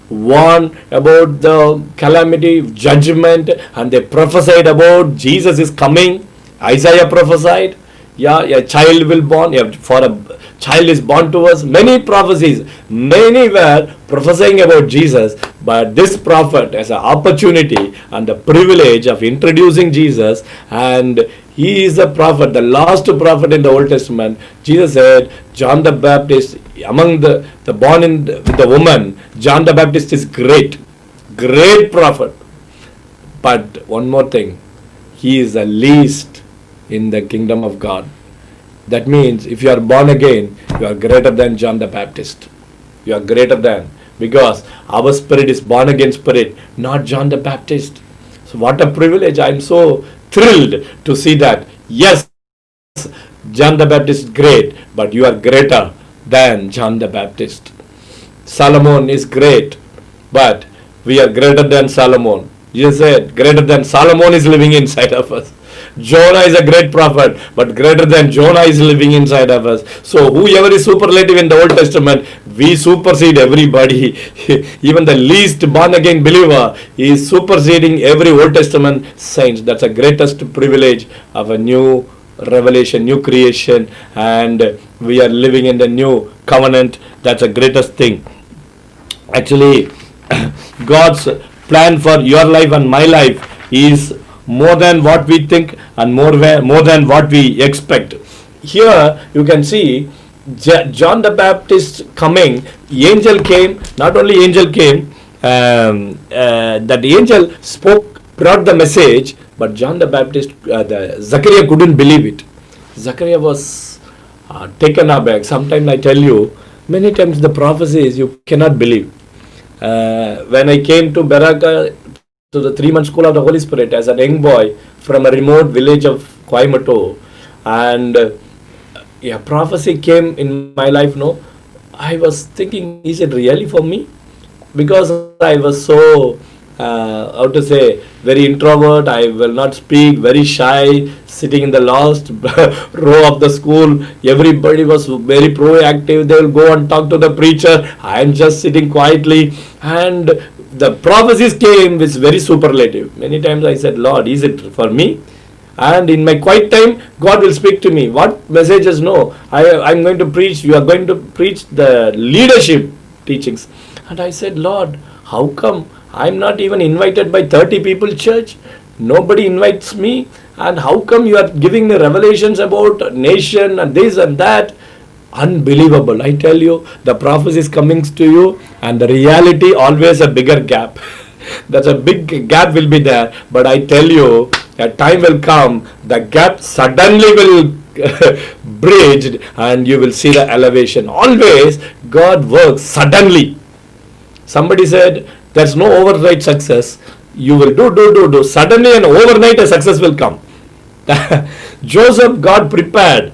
warn about the calamity, judgment, and they prophesied about Jesus is coming. Isaiah prophesied, a child will born, for a child is born to us. Many prophecies, many were prophesying about Jesus, but this prophet has an opportunity and the privilege of introducing Jesus, and he is a prophet, the last prophet in the Old Testament. Jesus said, John the Baptist, among the born in the woman, John the Baptist is great prophet. But one more thing, he is the least in the kingdom of God. That means if you are born again, you are greater than John the Baptist. You are greater than, because our spirit is born again spirit, not John the Baptist. So what a privilege. I am so thrilled to see that. Yes, John the Baptist is great, but you are greater than John the Baptist. Solomon is great, but we are greater than Solomon. Jesus said, greater than Solomon is living inside of us. Jonah is a great prophet, but greater than Jonah is living inside of us. So whoever is superlative in the Old Testament, we supersede everybody. Even the least born again believer is superseding every Old Testament saint. That's the greatest privilege of a new revelation, new creation, and we are living in the new covenant. That's the greatest thing. Actually, God's plan for your life and my life is more than what we think and more than what we expect. Here you can see John the Baptist coming. Angel came. Not only angel came, that the angel brought the message, but John the Baptist, Zachariah couldn't believe it. Zachariah was taken aback. Sometimes I tell you, many times the prophecies you cannot believe. When I came to Baraka, to the 3-month school of the Holy Spirit as a young boy from a remote village of Coimbatore, and a prophecy came in my life. No, I was thinking, is it really for me? Because I was so very introvert. I will not speak, very shy, sitting in the last row of the school. Everybody was very proactive. They will go and talk to the preacher. I am just sitting quietly, and the prophecies came with very superlative. Many times I said, Lord, is it for me? And in my quiet time, God will speak to me. What messages? No, I'm going to preach. You are going to preach the leadership teachings. And I said, Lord, how come I'm not even invited by 30 people church? Nobody invites me. And how come you are giving me revelations about nation and this and that? Unbelievable. I tell you, the prophecy is coming to you, and the reality always a bigger gap. That's a big gap will be there. But I tell you, a time will come, the gap suddenly will bridged, and you will see the elevation. Always God works suddenly. Somebody said there's no overnight success. You will do. Suddenly and overnight a success will come. Joseph, God preparing.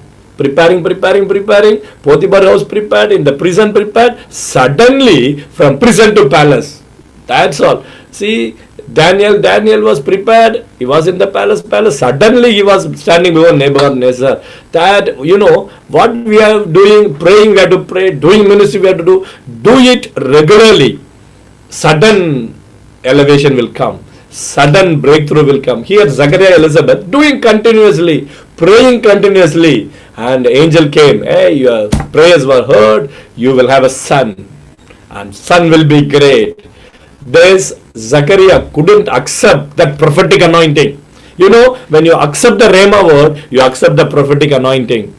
Potiphar house prepared, in the prison prepared. Suddenly from prison to palace. That's all. See, Daniel was prepared. He was in the palace. Suddenly he was standing before Nebuchadnezzar. That, what we are doing, praying, we have to pray, doing ministry, we have to do it regularly. Sudden elevation will come. Sudden breakthrough will come. Here Zachariah, Elizabeth doing continuously, praying continuously, and angel came. Hey, your prayers were heard. You will have a son, and son will be great. This Zachariah couldn't accept that prophetic anointing. When you accept the Rhema word, you accept the prophetic anointing.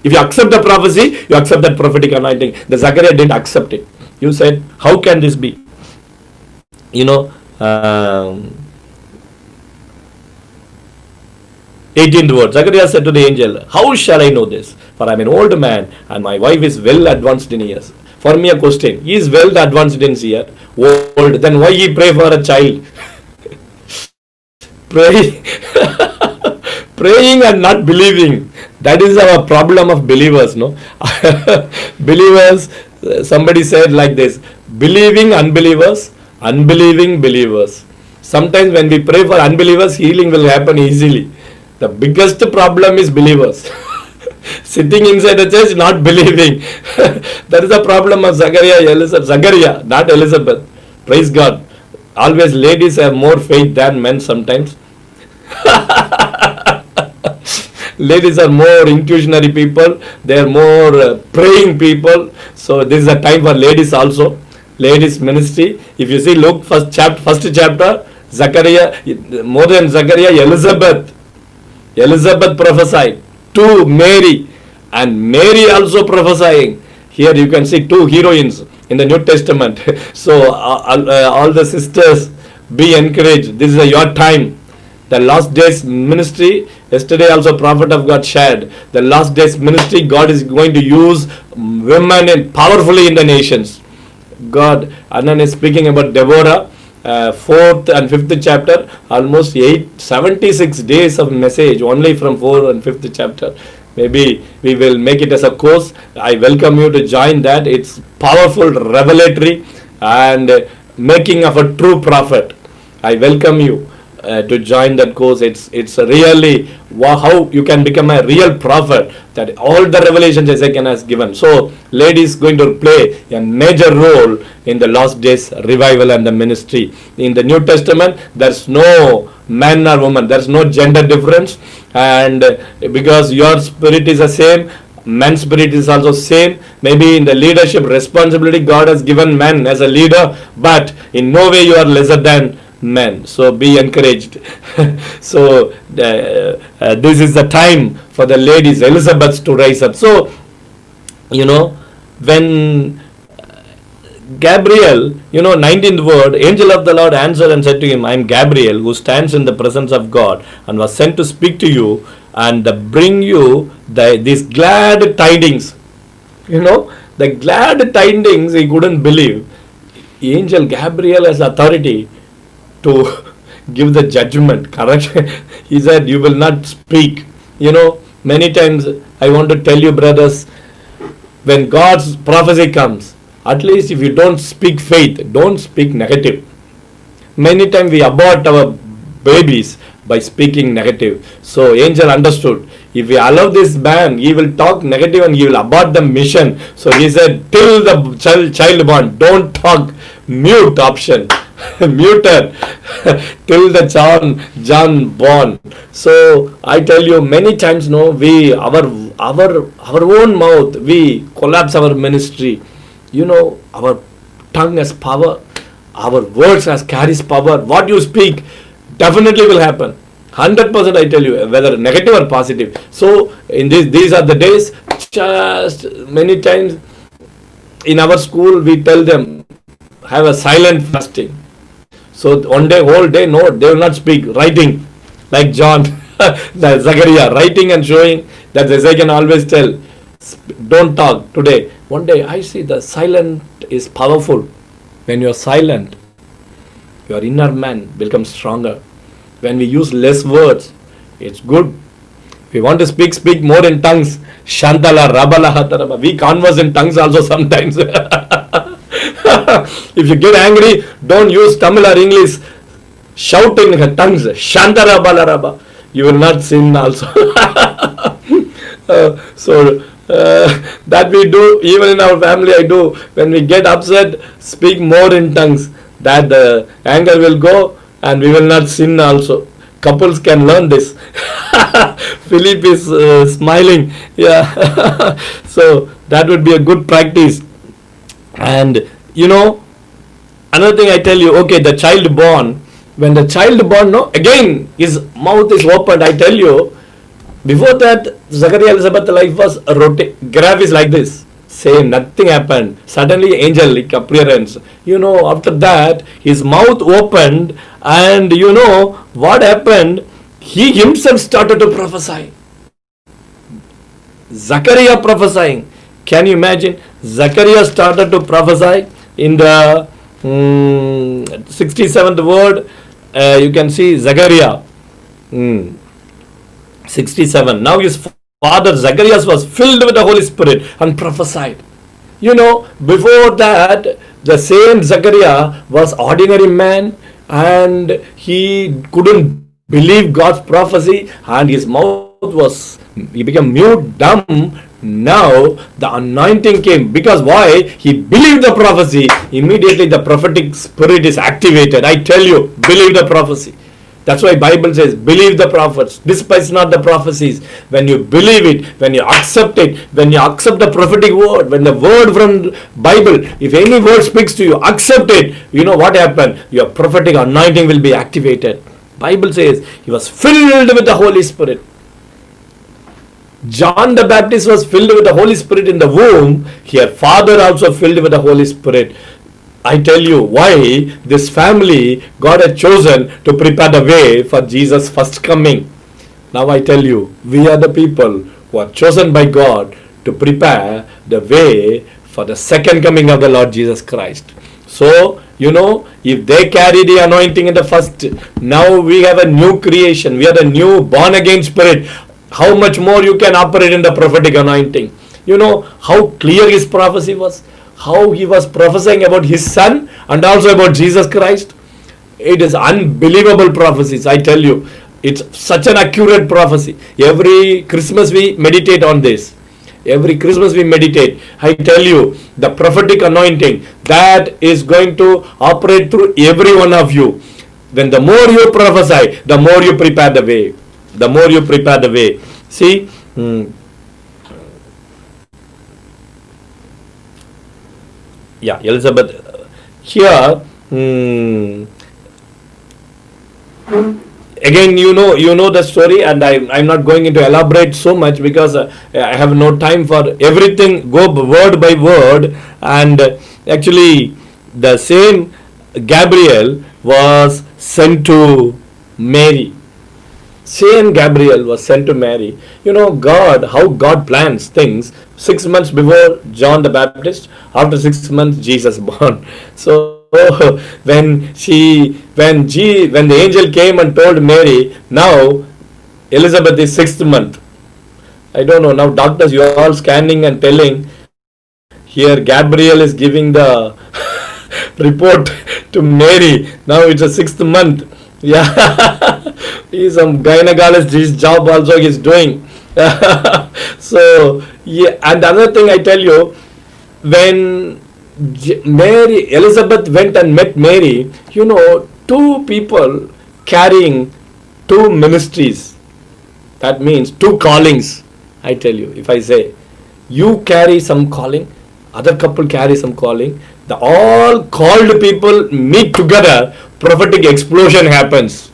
If you accept the prophecy, you accept that prophetic anointing. The Zachariah didn't accept it. You said, how can this be? 18th word. Zachariah said to the angel, how shall I know this? For I am an old man, and my wife is well advanced in years. For me a question, he is well advanced in years, old, then why he pray for a child? Praying and not believing. That is our problem of believers, no? Believers, somebody said like this, believing unbelievers, unbelieving believers. Sometimes when we pray for unbelievers, healing will happen easily. The biggest problem is believers. Sitting inside the church, not believing. That is the problem of Zachariah, not Elizabeth. Praise God. Always ladies have more faith than men sometimes. Ladies are more intuitionary people. They are more praying people. So this is a time for ladies also. Ladies ministry. If you see Luke first chapter, Zachariah, more than Zachariah, Elizabeth prophesied to Mary, and Mary also prophesying. Here you can see two heroines in the New Testament. So all the sisters, be encouraged. This is your time. The last days ministry, yesterday also prophet of God shared, the last days ministry, God is going to use women powerfully in the nations. God, Anand is speaking about Deborah, 4th and 5th chapter, almost 76 days of message only from 4th and 5th chapter. Maybe we will make it as a course. I welcome you to join that. It's powerful, revelatory, and making of a true prophet. I welcome you to join that course. It's really how you can become a real prophet, that all the revelations Ezekiel has given. So ladies going to play a major role in the last days revival and the ministry. In the New Testament, there's no man or woman, there's no gender difference, and because your spirit is the same, man's spirit is also same. Maybe in the leadership responsibility God has given man as a leader, but in no way you are lesser than men. So be encouraged. So this is the time for the ladies, Elizabeth, to rise up. So when Gabriel, 19th word, angel of the Lord answered and said to him, I am Gabriel, who stands in the presence of God, and was sent to speak to you and bring you these glad tidings. The glad tidings he couldn't believe. Angel Gabriel has authority to give the judgment, correct? He said, you will not speak. Many times I want to tell you, brothers, when God's prophecy comes, at least if you don't speak faith, don't speak negative. Many times we abort our babies by speaking negative. So angel understood, if we allow this man, he will talk negative and he will abort the mission. So he said, till the child born, don't talk, mute option. Muted till the John born. So I tell you, many times we our own mouth, we collapse our ministry. Our tongue has power, our words has carries power. What you speak definitely will happen. 100% I tell you, whether negative or positive. So in these are the days. Just many times in our school we tell them, have a silent fasting. So one day, whole day, no, they will not speak. Writing. like John, the Zachariah, writing and showing that Zechariah can always tell, don't talk today. One day I see the silent is powerful. When you are silent, your inner man becomes stronger. When we use less words, it's good. If we want to speak more in tongues. Shantala, Rabala, Hataraba. We converse in tongues also sometimes. If you get angry, don't use Tamil or English. Shout in tongues. Shantara, Balaraba. You will not sin also. That we do, even in our family I do. When we get upset, speak more in tongues. That the anger will go and we will not sin also. Couples can learn this. Philip is smiling. Yeah. So that would be a good practice. And another thing I tell you, okay, the child born, when the child born, no, again his mouth is opened. I tell you, before that, Zachariah Elizabeth life was a graph is like this. Same, nothing happened. Suddenly, angelic appearance. After that, his mouth opened, and what happened? He himself started to prophesy. Zachariah prophesying. Can you imagine? Zachariah started to prophesy in the 67th word. You can see Zachariah. 67. Now his father Zacharias was filled with the Holy Spirit and prophesied. Before that, the same Zachariah was ordinary man and he couldn't believe God's prophecy and his mouth he became mute, dumb. Now the anointing came. Because why? He believed the prophecy. Immediately the prophetic spirit is activated. I tell you, believe the prophecy. That's why Bible says, believe the prophets, despise not the prophecies. When you believe it, when you accept it, when you accept the prophetic word, when the word from Bible, if any word speaks to you, accept it. You know what happened? Your prophetic anointing will be activated. Bible says, he was filled with the Holy Spirit. John the Baptist was filled with the Holy Spirit in the womb. Here, Father also filled with the Holy Spirit. I tell you why this family God had chosen to prepare the way for Jesus' first coming. Now I tell you, we are the people who are chosen by God to prepare the way for the second coming of the Lord Jesus Christ. So, if they carry the anointing in the first, now we have a new creation. We are the new born again spirit. How much more you can operate in the prophetic anointing? How clear his prophecy was. How he was prophesying about his son and also about Jesus Christ. It is unbelievable prophecies, I tell you. It's such an accurate prophecy. Every Christmas we meditate on this. Every Christmas we meditate. I tell you, the prophetic anointing that is going to operate through every one of you. Then the more you prophesy, the more you prepare the way. The more you prepare the way. See, yeah, Elizabeth. Here, again, you know the story, and I'm not going into elaborate so much because I have no time for everything. Go word by word, and actually, the same Gabriel was sent to Mary. Same Gabriel was sent to Mary. God, how God plans things. 6 months before John the Baptist, after 6 months Jesus born. So when the angel came and told Mary, now Elizabeth is 6th month. I don't know, now doctors, you are all scanning and telling, here Gabriel is giving the report to Mary, now it's a 6th month. Yeah, he's some gynecologist, his job also he's doing. So, yeah, and another thing I tell you, when Elizabeth went and met Mary, two people carrying two ministries. That means two callings. I tell you, if I say, you carry some calling, other couple carry some calling, the all called people meet together, prophetic explosion happens.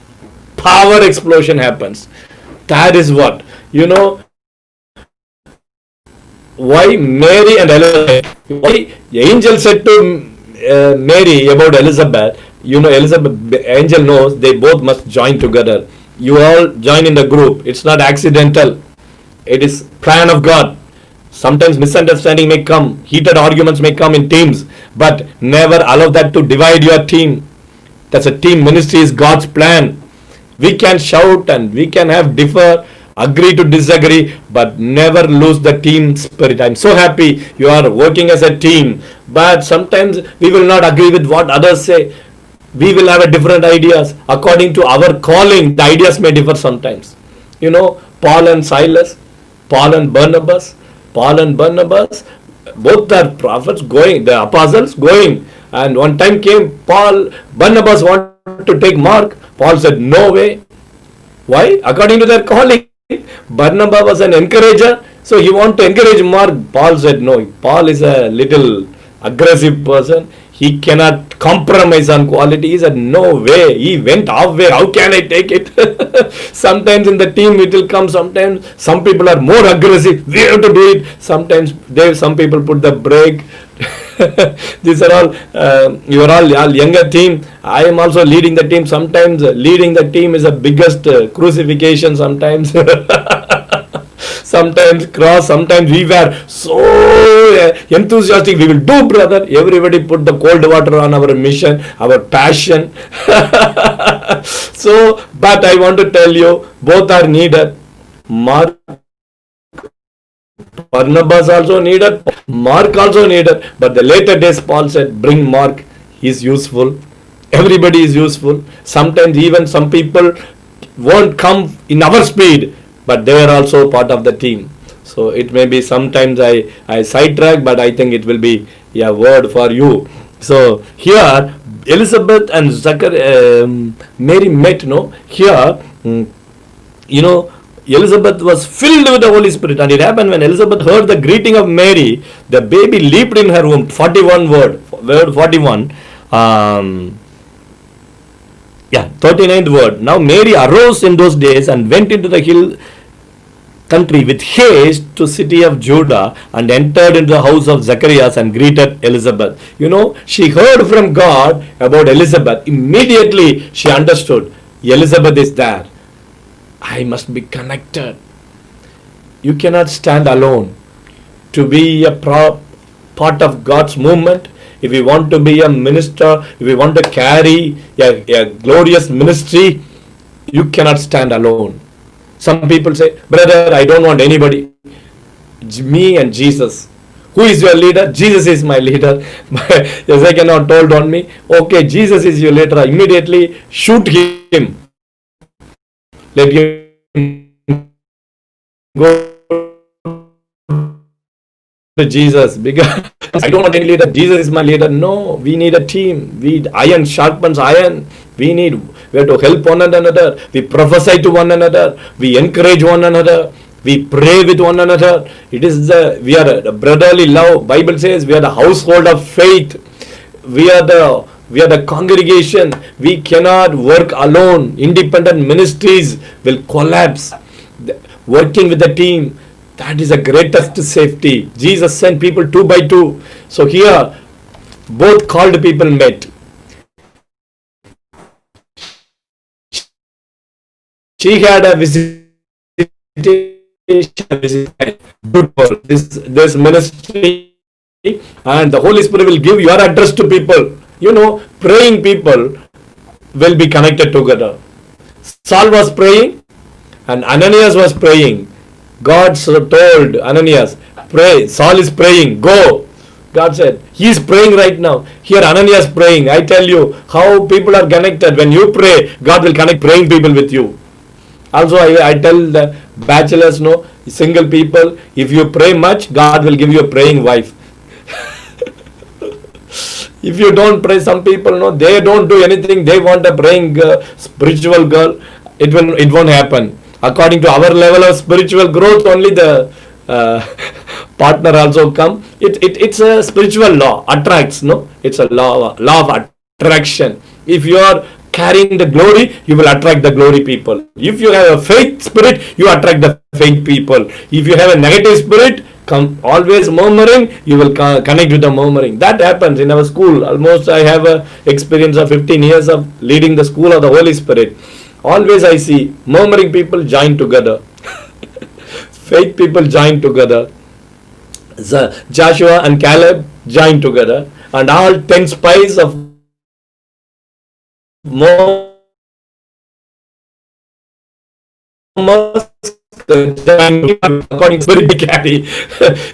Power explosion happens. That is what, why Mary and Elizabeth, why the angel said to Mary about Elizabeth, Elizabeth, angel knows they both must join together. you all join in the group. It's not accidental. It is plan of God. Sometimes misunderstanding may come, heated arguments may come in teams, but never allow that to divide your team. That's a team ministry is God's plan. We can shout and we can have differ, agree to disagree, but never lose the team spirit. I'm so happy you are working as a team, but sometimes we will not agree with what others say. We will have a different ideas. According to our calling, the ideas may differ sometimes. You know, Paul and Silas, Paul and Barnabas, both are prophets going, the apostles going. And one time came, Barnabas wanted to take Mark. Paul said, no way. Why? According to their calling. Barnabas was an encourager, so he wanted to encourage Mark. Paul said, no. Paul is a little aggressive person. He cannot compromise on quality. He said, no way. He went halfway. How can I take it? Sometimes in the team it will come. Sometimes some people are more aggressive. We have to do it. Sometimes some people put the brake. These are all, you are all younger team. I am also leading the team. Sometimes leading the team is the biggest crucifixion sometimes. Sometimes cross, sometimes we were so enthusiastic. We will do, brother. Everybody put the cold water on our mission, our passion. So, but I want to tell you, both are needed. Barnabas also needed, Mark also needed, but the later days Paul said, bring Mark, he is useful. Everybody is useful. Sometimes even some people won't come in our speed, but they are also part of the team. So it may be sometimes I sidetrack, but I think it will be a word for you. So here Elizabeth and Mary met, no? Here, you know, Elizabeth was filled with the Holy Spirit, and it happened when Elizabeth heard the greeting of Mary, the baby leaped in her womb. 41. 39th word. Now Mary arose in those days and went into the hill country with haste to city of Judah and entered into the house of Zacharias and greeted Elizabeth. You know, she heard from God about Elizabeth. Immediately she understood, Elizabeth is there. I must be connected. You cannot stand alone. To be a part of God's movement, if we want to be a minister, if we want to carry a glorious ministry, you cannot stand alone. Some people say, brother, I don't want anybody. Me and Jesus. Who is your leader? Jesus is my leader. Ezekiel told on me, okay, Jesus is your leader. Immediately shoot him. Let him go to Jesus, because I don't want any leader. Jesus is my leader. No, we need a team. Iron sharpens iron. We have to help one another. We prophesy to one another. We encourage one another. We pray with one another. We are a brotherly love. Bible says we are the household of faith. We are the congregation. We cannot work alone. Independent ministries will collapse. Working with the team, that is the greatest safety. Jesus sent people 2 by 2. So here, both called people met. She had a visitation. This ministry, and the Holy Spirit will give your address to people. You know, praying people will be connected together. Saul was praying and Ananias was praying. God told Ananias, pray. Saul is praying, go. God said, he is praying right now. Here Ananias praying. I tell you how people are connected. When you pray, God will connect praying people with you. Also, I tell the bachelors, no, single people, if you pray much, God will give you a praying wife. If you don't pray, some people, no, they don't do anything. They want a praying spiritual girl. It won't happen. According to our level of spiritual growth, only the partner also come. It's a spiritual law. Attracts, no? It's a law of attraction. If you are carrying the glory, you will attract the glory people. If you have a faith spirit, you attract the faith people. If you have a negative spirit, always murmuring, you will connect with the murmuring. That happens in our school. Almost I have a experience of 15 years of leading the school of the Holy Spirit. Always I see murmuring people join together. Faith people join together. Joshua and Caleb joined together, and all 10 spies of according to spirit carry.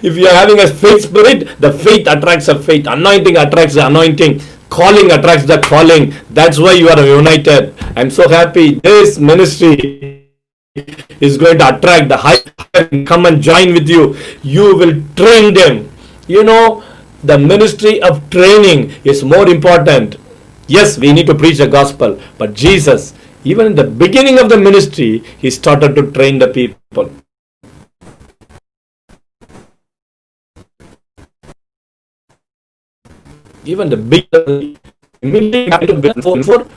If you are having a faith spirit, the faith attracts a faith, anointing attracts the anointing, calling attracts the calling. That's why you are united. I'm so happy. This ministry is going to attract the high. Come and join with you. You will train them. You know, the ministry of training is more important. Yes, we need to preach the gospel, but Jesus, even in the beginning of the ministry, he started to train the people. Even the big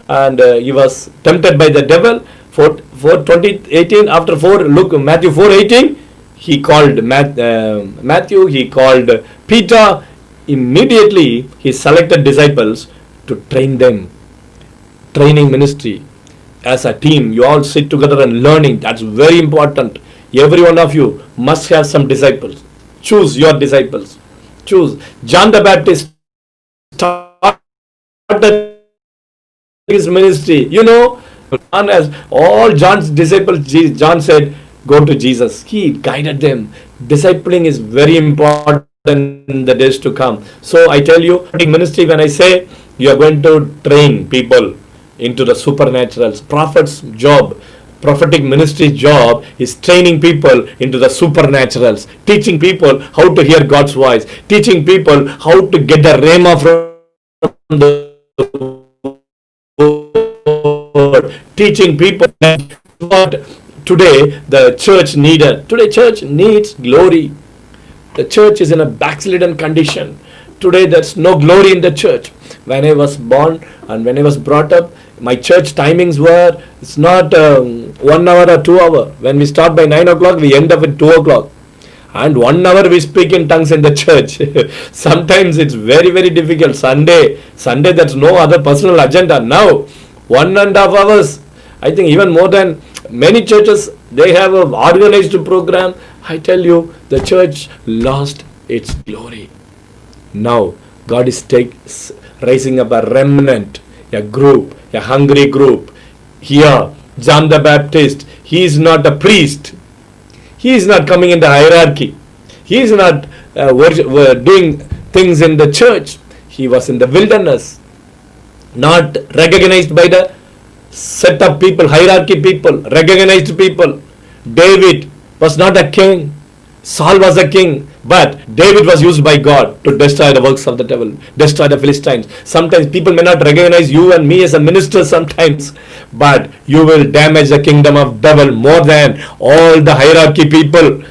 and he was tempted by the devil. 4:18 after 4, look Matthew 4:18. He called Matthew. He called Peter. Immediately he selected disciples to train them. Training ministry. As a team, you all sit together and learning. That's very important. Every one of you must have some disciples. Choose your disciples. Choose. John the Baptist started his ministry. You know, and as all John's disciples, John said, go to Jesus. He guided them. Discipling is very important in the days to come. So I tell you, ministry, when I say you are going to train people into the supernaturals, prophet's job, prophetic ministry job is training people into the supernaturals, teaching people how to hear God's voice, teaching people how to get the rhema from the word, teaching people what today the church needed. Today church needs glory. The church is in a backslidden condition. Today there's no glory in the church. When I was born and when I was brought up, my church timings were, it's not 1 hour or 2 hours. When we start by 9 o'clock, we end up at 2 o'clock. And 1 hour we speak in tongues in the church. Sometimes it's very, very difficult. Sunday, there's no other personal agenda. Now, 1.5 hours, I think even more than many churches, they have an organized program. I tell you, the church lost its glory. Now, God is raising up a remnant, a group, a hungry group. Here, John the Baptist, he is not a priest. He is not coming in the hierarchy. He is not doing things in the church. He was in the wilderness, not recognized by the set of people, hierarchy people, recognized people. David was not a king. Saul was a king. But David was used by God to destroy the works of the devil, destroy the Philistines. Sometimes people may not recognize you and me as a minister sometimes, but you will damage the kingdom of devil more than all the hierarchy people.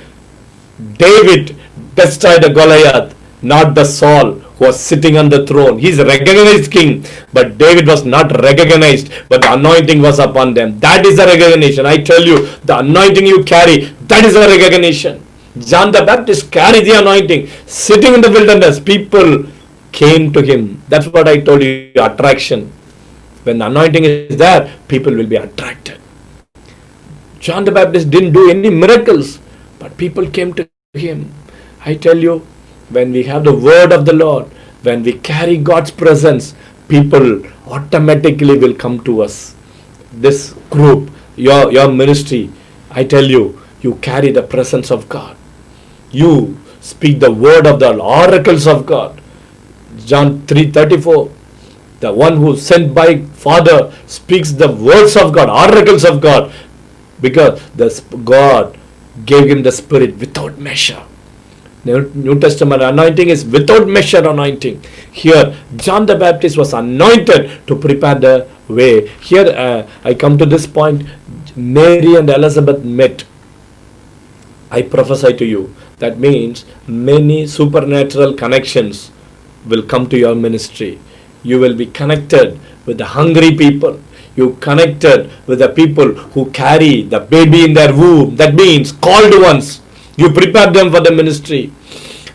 David destroyed the Goliath, not the Saul who was sitting on the throne. He is a recognized king, but David was not recognized, but the anointing was upon them. That is the recognition. I tell you, the anointing you carry, that is the recognition. John the Baptist carried the anointing, sitting in the wilderness. People came to him. That's what I told you, attraction. When the anointing is there, people will be attracted. John the Baptist didn't do any miracles, but people came to him. I tell you, when we have the word of the Lord, when we carry God's presence, people automatically will come to us. This group, your ministry, I tell you, you carry the presence of God. You speak the word of the oracles of God. John 3:34. The one who sent by Father speaks the words of God, oracles of God, because God gave him the Spirit without measure. New Testament anointing is without measure anointing. Here, John the Baptist was anointed to prepare the way. Here, I come to this point. Mary and Elizabeth met. I prophesy to you. That means many supernatural connections will come to your ministry. You will be connected with the hungry people. You connected with the people who carry the baby in their womb. That means called ones. You prepare them for the ministry.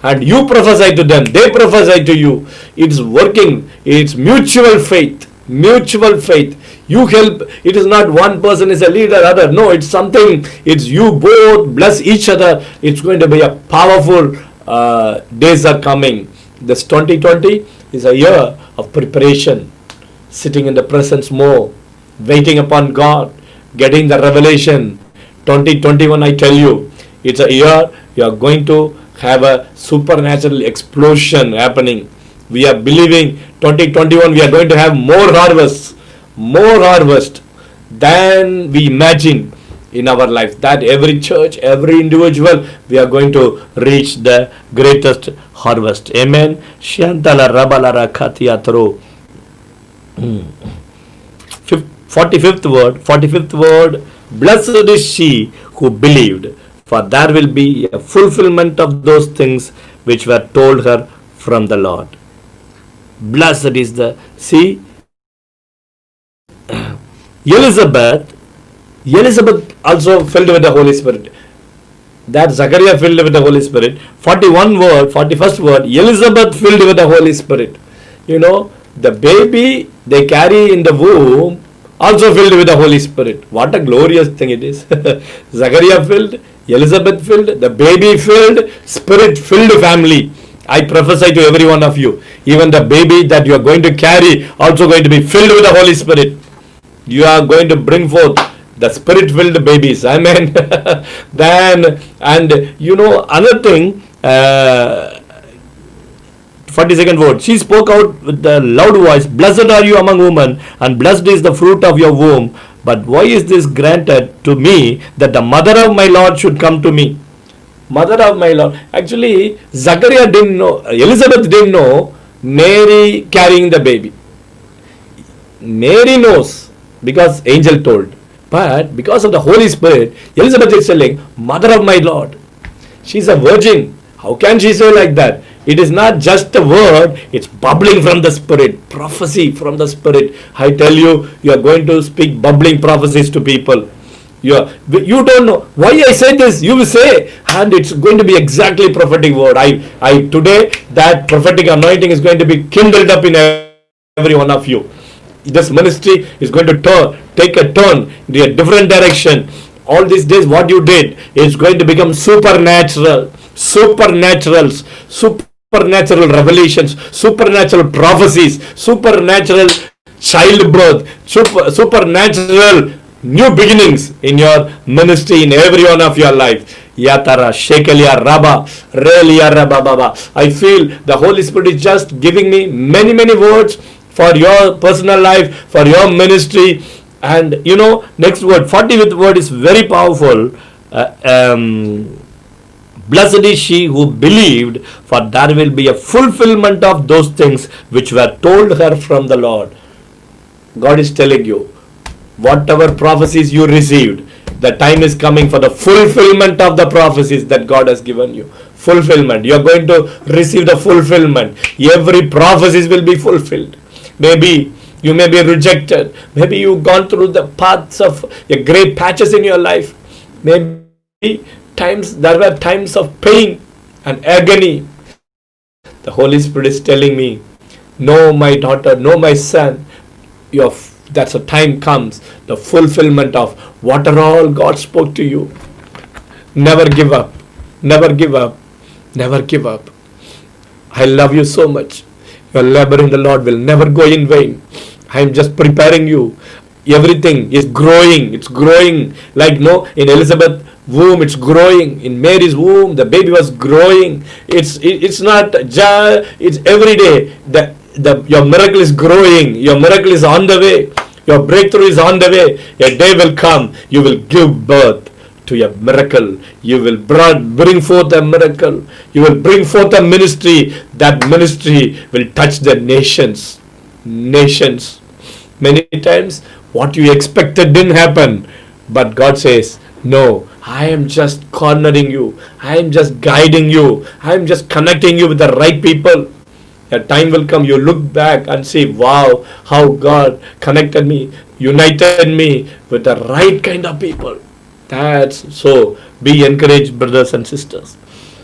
And you prophesy to them. They prophesy to you. It's working. It's mutual faith. Mutual faith. You help. It is not one person is a leader, other. No, it's something. It's you both bless each other. It's going to be a powerful days are coming. This 2020 is a year of preparation, sitting in the presence more, waiting upon God, getting the revelation. 2021, I tell you, it's a year you are going to have a supernatural explosion happening. We are believing 2021 we are going to have more harvest than we imagine in our life. That every church, every individual, we are going to reach the greatest harvest. Amen. Shantala Rabalara Kathiatro. 45th word, blessed is she who believed, for there will be a fulfillment of those things which were told her from the Lord. Blessed is the, see, Elizabeth also filled with the Holy Spirit. That Zachariah filled with the Holy Spirit. 41st word, Elizabeth filled with the Holy Spirit. You know, the baby they carry in the womb also filled with the Holy Spirit. What a glorious thing it is. Zachariah filled, Elizabeth filled, the baby filled, Spirit filled family. I prophesy to every one of you, even the baby that you are going to carry also going to be filled with the Holy Spirit. You are going to bring forth the Spirit filled babies. Amen. Then, and you know, another thing, 42nd word, she spoke out with a loud voice, blessed are you among women, and blessed is the fruit of your womb. But why is this granted to me, that the mother of my Lord should come to me? Mother of my Lord. Actually, Zachariah didn't know, Elizabeth didn't know Mary carrying the baby. Mary knows because angel told. But because of the Holy Spirit, Elizabeth is telling, mother of my Lord. She's a virgin. How can she say like that? It is not just a word, it's bubbling from the Spirit. Prophecy from the Spirit. I tell you, you are going to speak bubbling prophecies to people. You don't know why I say this. You will say, and it's going to be exactly prophetic word. I today that prophetic anointing is going to be kindled up in every one of you. This ministry is going to take a turn in a different direction. All these days, what you did is going to become supernatural revelations, supernatural prophecies, supernatural childbirth, supernatural new beginnings in your ministry, in every one of your life. Yatara Shekelia Rabba Relia Rabba Baba. I feel the Holy Spirit is just giving me many words for your personal life, for your ministry. And you know, next word, 40th word is very powerful. Blessed is she who believed, for there will be a fulfillment of those things which were told her from the Lord. God is telling you, whatever prophecies you received, the time is coming for the fulfillment of the prophecies that God has given you. Fulfillment. You are going to receive the fulfillment. Every prophecies will be fulfilled. Maybe you may be rejected. Maybe you've gone through the paths of great patches in your life. Maybe there were times of pain and agony. The Holy Spirit is telling me, no, my daughter, no, my son, that's a time comes, the fulfillment of what all God spoke to you. Never give up. Never give up. Never give up. I love you so much. Your labor in the Lord will never go in vain. I am just preparing you. Everything is growing. It's growing. Like in Elizabeth's womb, it's growing. In Mary's womb, the baby was growing. It's not just, it's every day. Your miracle is growing. Your miracle is on the way. Your breakthrough is on the way. A day will come. You will give birth to a miracle. You will bring forth a miracle. You will bring forth a ministry. That ministry will touch the nations. Many times what you expected didn't happen. But God says, no, I am just cornering you. I am just guiding you. I am just connecting you with the right people. A time will come, you look back and say, wow, how God connected me, united me with the right kind of people. That's so. Be encouraged, brothers and sisters.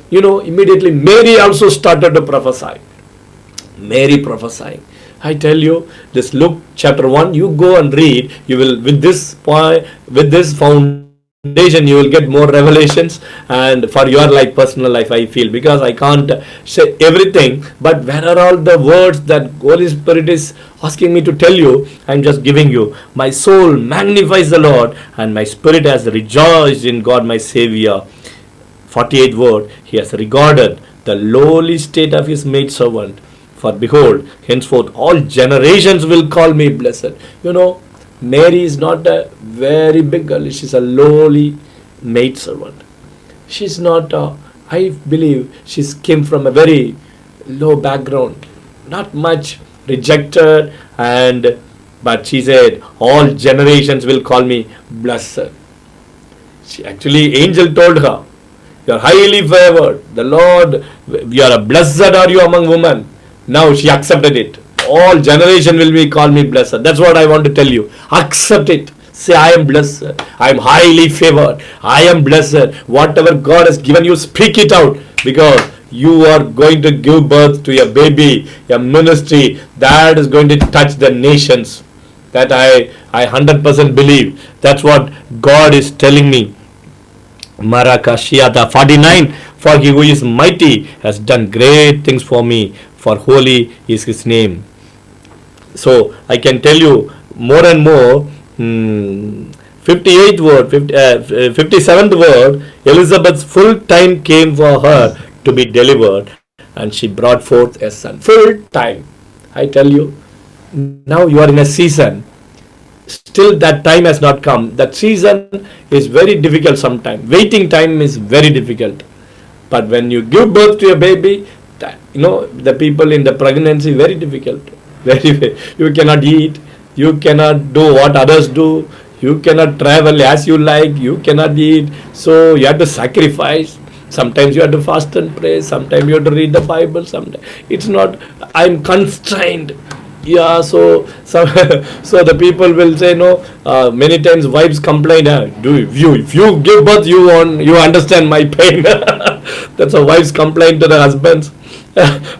Immediately Mary also started to prophesy. Mary prophesying. I tell you, this Luke chapter 1, you go and read, you will, with this point, with this foundation, you will get more revelations and for your life, personal life, I feel, because I can't say everything, but where are all the words that Holy Spirit is asking me to tell you? I'm just giving you. My soul magnifies the Lord, and my spirit has rejoiced in God my Savior. 48th word, he has regarded the lowly state of his maidservant. For behold, henceforth all generations will call me blessed. You know, Mary is not a very big girl. She's a lowly maidservant. She's not, I believe, she came from a very low background. Not much, rejected, but she said, all generations will call me blessed. She actually, angel told her, you are highly favored. The Lord, you are a blessed are you among women. Now she accepted it. All generation will be call me blessed. That's what I want to tell you. Accept it. Say, I am blessed. I am highly favored. I am blessed. Whatever God has given you, speak it out. Because you are going to give birth to a baby, a ministry that is going to touch the nations. That I 100% believe. That's what God is telling me. Marakashiata 49. For he who is mighty has done great things for me, for holy is his name. So I can tell you more and more. 58th word, 57th word, Elizabeth's full time came for her to be delivered, and she brought forth a son. Full time. I tell you, now you are in a season. Still that time has not come. That season is very difficult sometimes. Waiting time is very difficult. But when you give birth to a baby, the people in the pregnancy, very difficult. Very, you cannot eat. You cannot do what others do. You cannot travel as you like. You cannot eat. So you have to sacrifice. Sometimes you have to fast and pray. Sometimes you have to read the Bible. Sometimes it's not. I'm constrained. Yeah, so the people will say no. Many times wives complain. If you give birth, you understand my pain. That's how wives complain to the husbands.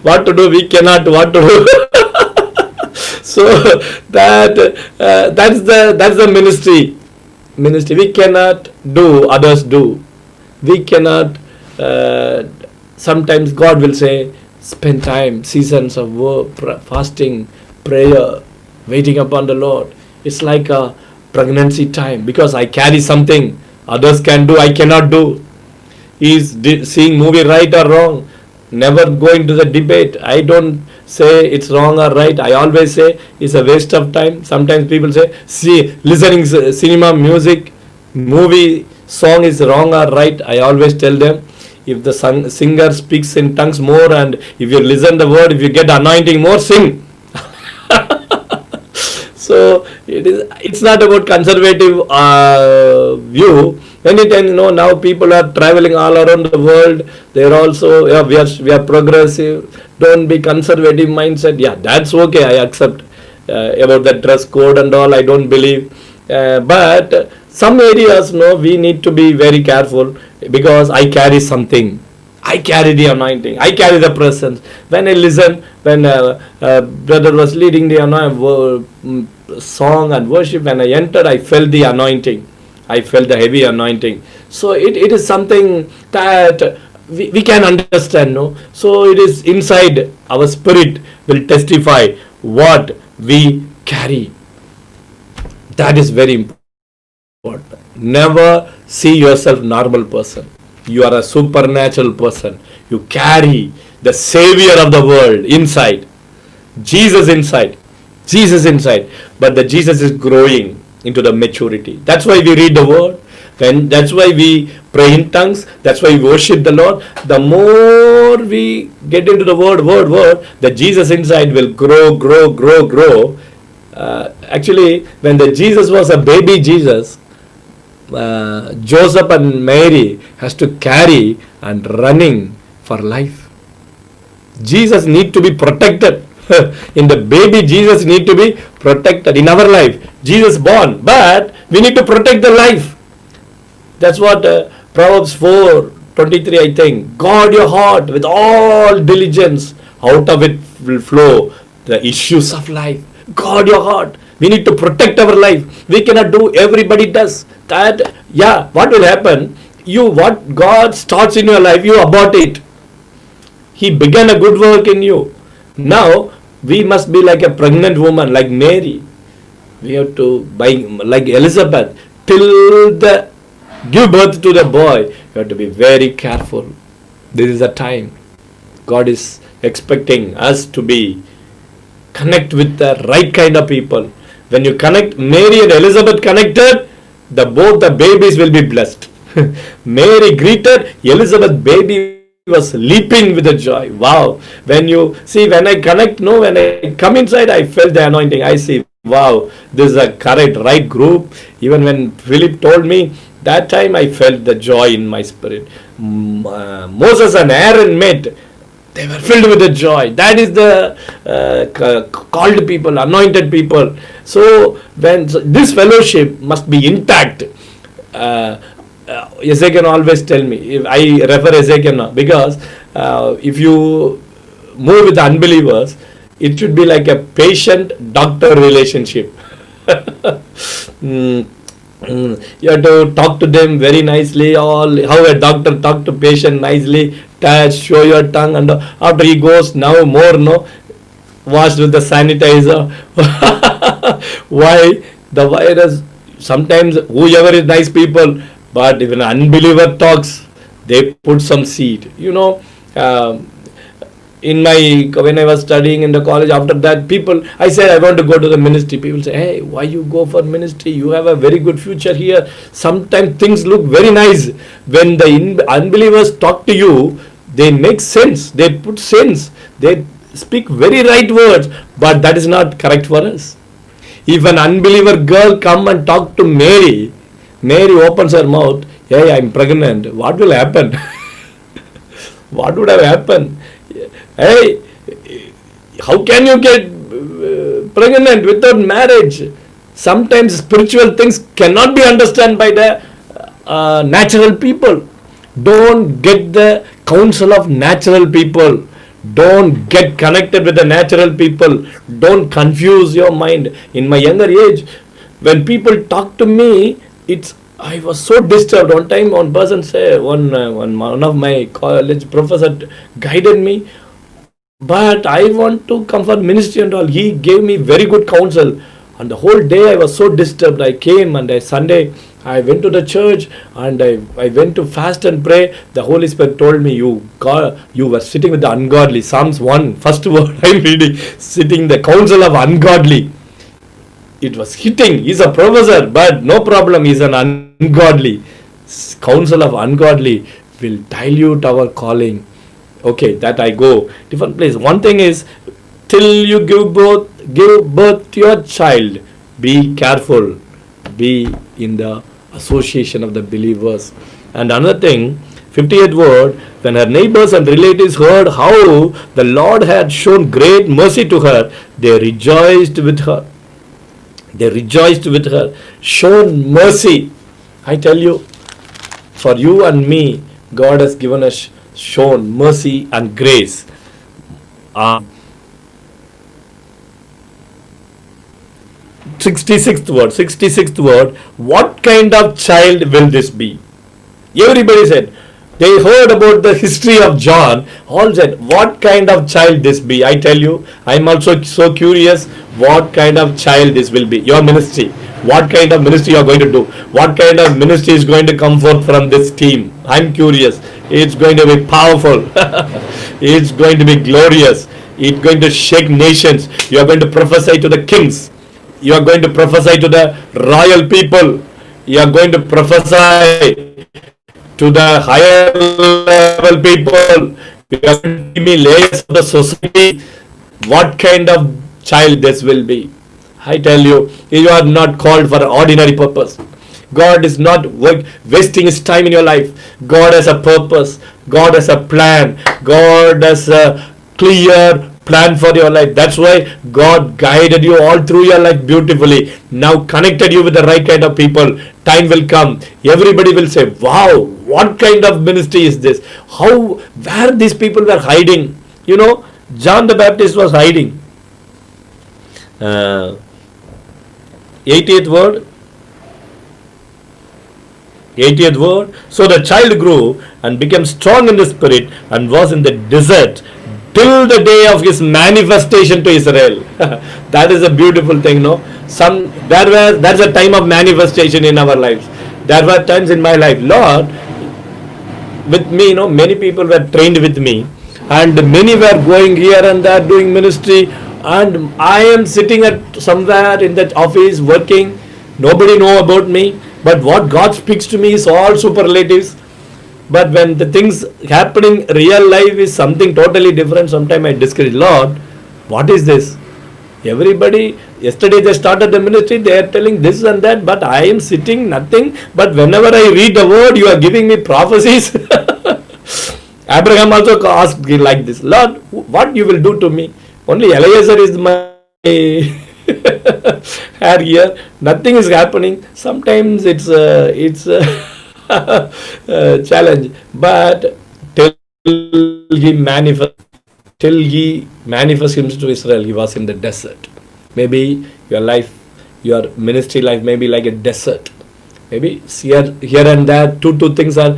What to do? We cannot. What to do? So that's the ministry. We cannot do. Others do. We cannot. Sometimes God will say, spend time, seasons of work, fasting, prayer, waiting upon the Lord. It's like a pregnancy time, because I carry something others can do, I cannot do. He's seeing movie right or wrong, never going to the debate. I don't say it's wrong or right. I always say it's a waste of time. Sometimes people say, see, listening cinema, music, movie, song is wrong or right. I always tell them, if the singer speaks in tongues more, and if you listen the word, if you get anointing more, sing. So it's not about conservative view. Anytime, now people are traveling all around the world. They're also, we are progressive. Don't be conservative mindset. Yeah, that's okay. I accept about the dress code and all. I don't believe. But some areas, we need to be very careful, because I carry something. I carry the anointing. I carry the presence. When I listen, when brother was leading the song and worship, when I entered, I felt the anointing. I felt the heavy anointing. So it is something that we can understand. No? So it is inside. Our spirit will testify what we carry. That is very important. Never see yourself normal person. You are a supernatural person. You carry the Savior of the world inside. Jesus inside. Jesus inside. But the Jesus is growing into the maturity. That's why we read the word. That's why we pray in tongues. That's why we worship the Lord. The more we get into the word, the Jesus inside will grow. Actually, when the Jesus was a baby Jesus, Joseph and Mary has to carry and running for life. Jesus need to be protected. In the baby, Jesus need to be protected. In our life, Jesus born, but we need to protect the life. That's what Proverbs 4:23, I think. Guard your heart with all diligence. Out of it will flow the issues of life. Guard your heart. We need to protect our life. We cannot do everybody does that. Yeah, what will happen? What God starts in your life, you abort it. He began a good work in you. Now we must be like a pregnant woman, like Mary. We have to, like Elizabeth, till the give birth to the boy. You have to be very careful. This is the time. God is expecting us to be connect with the right kind of people. When you connect, Mary and Elizabeth connected, both the babies will be blessed. Mary greeted, Elizabeth baby was leaping with the joy. Wow. When you see, when I connect, when I come inside, I felt the anointing. I see, wow, this is a correct, right group. Even when Philip told me, that time I felt the joy in my spirit. Moses and Aaron met. They were filled with the joy. That is the called people, anointed people. So this fellowship must be intact. Ezekiel always tell me, if I refer Ezekiel now, because if you move with the unbelievers, it should be like a patient-doctor relationship. You have to talk to them very nicely, how a doctor talk to patient nicely, touch, show your tongue, and after he goes, now more, washed with the sanitizer. Why? The virus, sometimes whoever is nice people, but if an unbeliever talks, they put some seed. When I was studying in the college, after that, I said I want to go to the ministry. People say, hey, why you go for ministry? You have a very good future here. Sometimes things look very nice. When the unbelievers talk to you, they make sense. They put sense. They speak very right words, but that is not correct for us. If an unbeliever girl come and talk to Mary, Mary opens her mouth, hey, I'm pregnant. What will happen? What would have happened? Hey, how can you get pregnant without marriage? Sometimes spiritual things cannot be understood by the natural people. Don't get the counsel of natural people. Don't get connected with the natural people. Don't confuse your mind. In my younger age, when people talk to me, I was so disturbed. One time, one person said, one of my college professor guided me. But I want to come for ministry and all. He gave me very good counsel. And the whole day I was so disturbed. I came and Sunday I went to the church and I went to fast and pray. The Holy Spirit told me, you were sitting with the ungodly. Psalms 1, first word I'm reading, sitting the counsel of ungodly. It was hitting. He's a professor, but no problem. He's an ungodly. Counsel of ungodly will dilute our calling. Okay, that I go different place. One thing is, till you give birth to your child, be careful. Be in the association of the believers. And another thing, 58th word, when her neighbors and relatives heard how the Lord had shown great mercy to her, they rejoiced with her. They rejoiced with her. Shown mercy. I tell you, for you and me, God has given us shown mercy and grace. 66th word, what kind of child will this be? Everybody said, they heard about the history of John, all said, what kind of child this be? I tell you, I am also so curious what kind of child this will be. Your ministry, what kind of ministry you are going to do? What kind of ministry is going to come forth from this team? I am curious. It's going to be powerful. It's going to be glorious. It's going to shake nations. You are going to prophesy to the kings. You are going to prophesy to the royal people. You are going to prophesy to the higher level people. You are going to give me layers of the society. What kind of child this will be? I tell you, you are not called for an ordinary purpose. God is not wasting his time in your life. God has a purpose. God has a plan. God has a clear plan for your life. That's why God guided you all through your life beautifully. Now connected you with the right kind of people. Time will come. Everybody will say, wow, what kind of ministry is this? Where these people were hiding? John the Baptist was hiding. Uh, 80th word. 80th word. So the child grew and became strong in the spirit and was in the desert till the day of his manifestation to Israel. That is a beautiful thing, no? That's a time of manifestation in our lives. There were times in my life, Lord, with me, many people were trained with me, and many were going here and there doing ministry, and I am sitting at somewhere in that office working. Nobody know about me, but what God speaks to me is all superlatives. But when the things happening real life is something totally different, sometimes I discourage, Lord, what is this? Everybody, yesterday they started the ministry, they are telling this and that, but I am sitting nothing. But whenever I read the word, you are giving me prophecies. Abraham also asked like this, Lord, what you will do to me? Only Eliezer is my hair here. Nothing is happening. Sometimes it's challenge, but till he manifests himself to Israel, he was in the desert. Maybe your life, your ministry life may be like a desert. Maybe here and there, few things are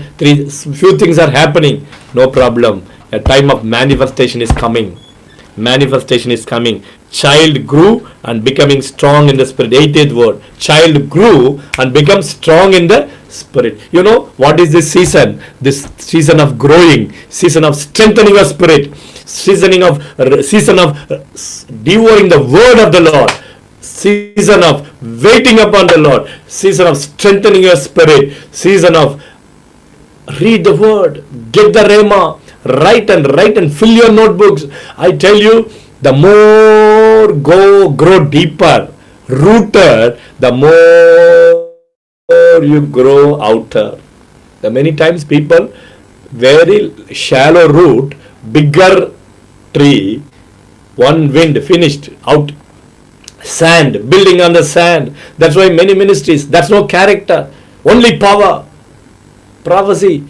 happening. No problem. A time of manifestation is coming. Manifestation is coming. Child grew and becoming strong in the spirit. 80th word. Child grew and become strong in the spirit. You know what is this season? This season of growing, season of strengthening your spirit, season of devouring the word of the Lord, season of waiting upon the Lord, season of strengthening your spirit, season of read the word, get the rhema, write and fill your notebooks. I tell you, the more grow deeper, rooted, the more you grow outer. The many times people, very shallow root, bigger tree, one wind finished out. Sand, building on the sand. That's why many ministries, that's no character, only power. Prophecy.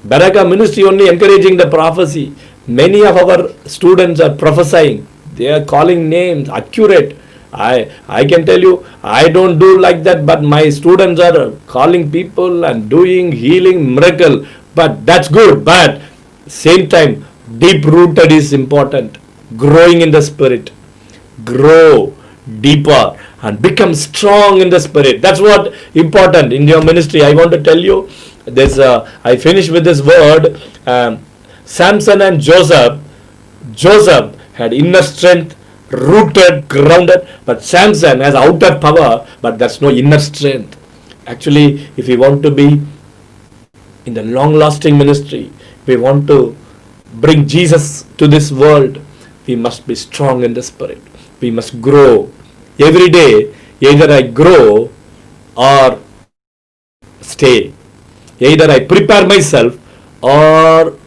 Baraka ministry only encouraging the prophecy. Many of our students are prophesying. They are calling names, accurate. I can tell you, I don't do like that, but my students are calling people and doing healing miracle. But that's good. But same time, deep rooted is important. Growing in the spirit. Grow deeper and become strong in the spirit. That's what important in your ministry. I want to tell you this. I finish with this word. Samson and Joseph had inner strength, rooted, grounded, but Samson has outer power, but there's no inner strength. Actually, if we want to be in the long lasting ministry, we want to bring Jesus to this world, we must be strong in the spirit. We must grow. Every day, either I grow or stay. Either I prepare myself or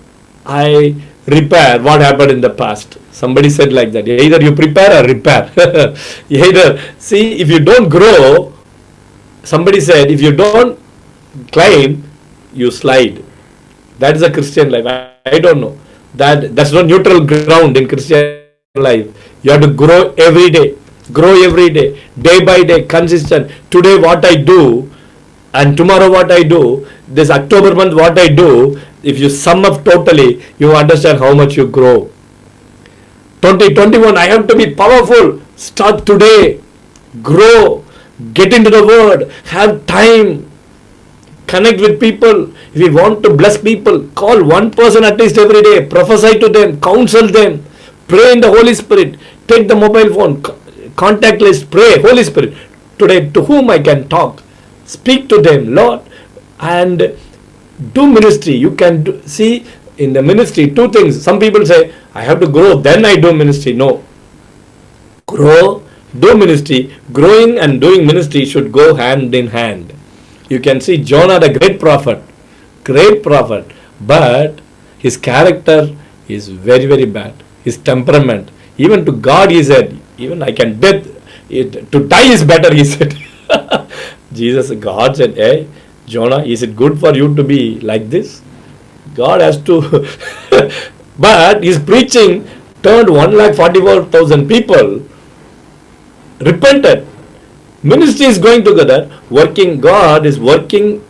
I repair what happened in the past. Somebody said like that. Either you prepare or repair. See, if you don't grow, somebody said, if you don't climb, you slide. That is a Christian life. I don't know. That's not neutral ground in Christian life. You have to grow every day. Grow every day. Day by day, consistent. Today what I do and tomorrow what I do, this October month what I do, if you sum up totally, you understand how much you grow. 2021, I have to be powerful. Start today. Grow. Get into the word. Have time. Connect with people. If you want to bless people, call one person at least every day. Prophesy to them. Counsel them. Pray in the Holy Spirit. Take the mobile phone. Contact list. Pray. Holy Spirit. Today, to whom I can talk. Speak to them, Lord. And do ministry. You can see in the ministry two things. Some people say, I have to grow, then I do ministry. No. Grow, do ministry. Growing and doing ministry should go hand in hand. You can see Jonah, the great prophet, but his character is very, very bad. His temperament, even to God he said, even I can to die is better, he said. God said, hey, Jonah, is it good for you to be like this? God has to. But his preaching turned 144,000 people repented. Ministry is going together. Working, God is working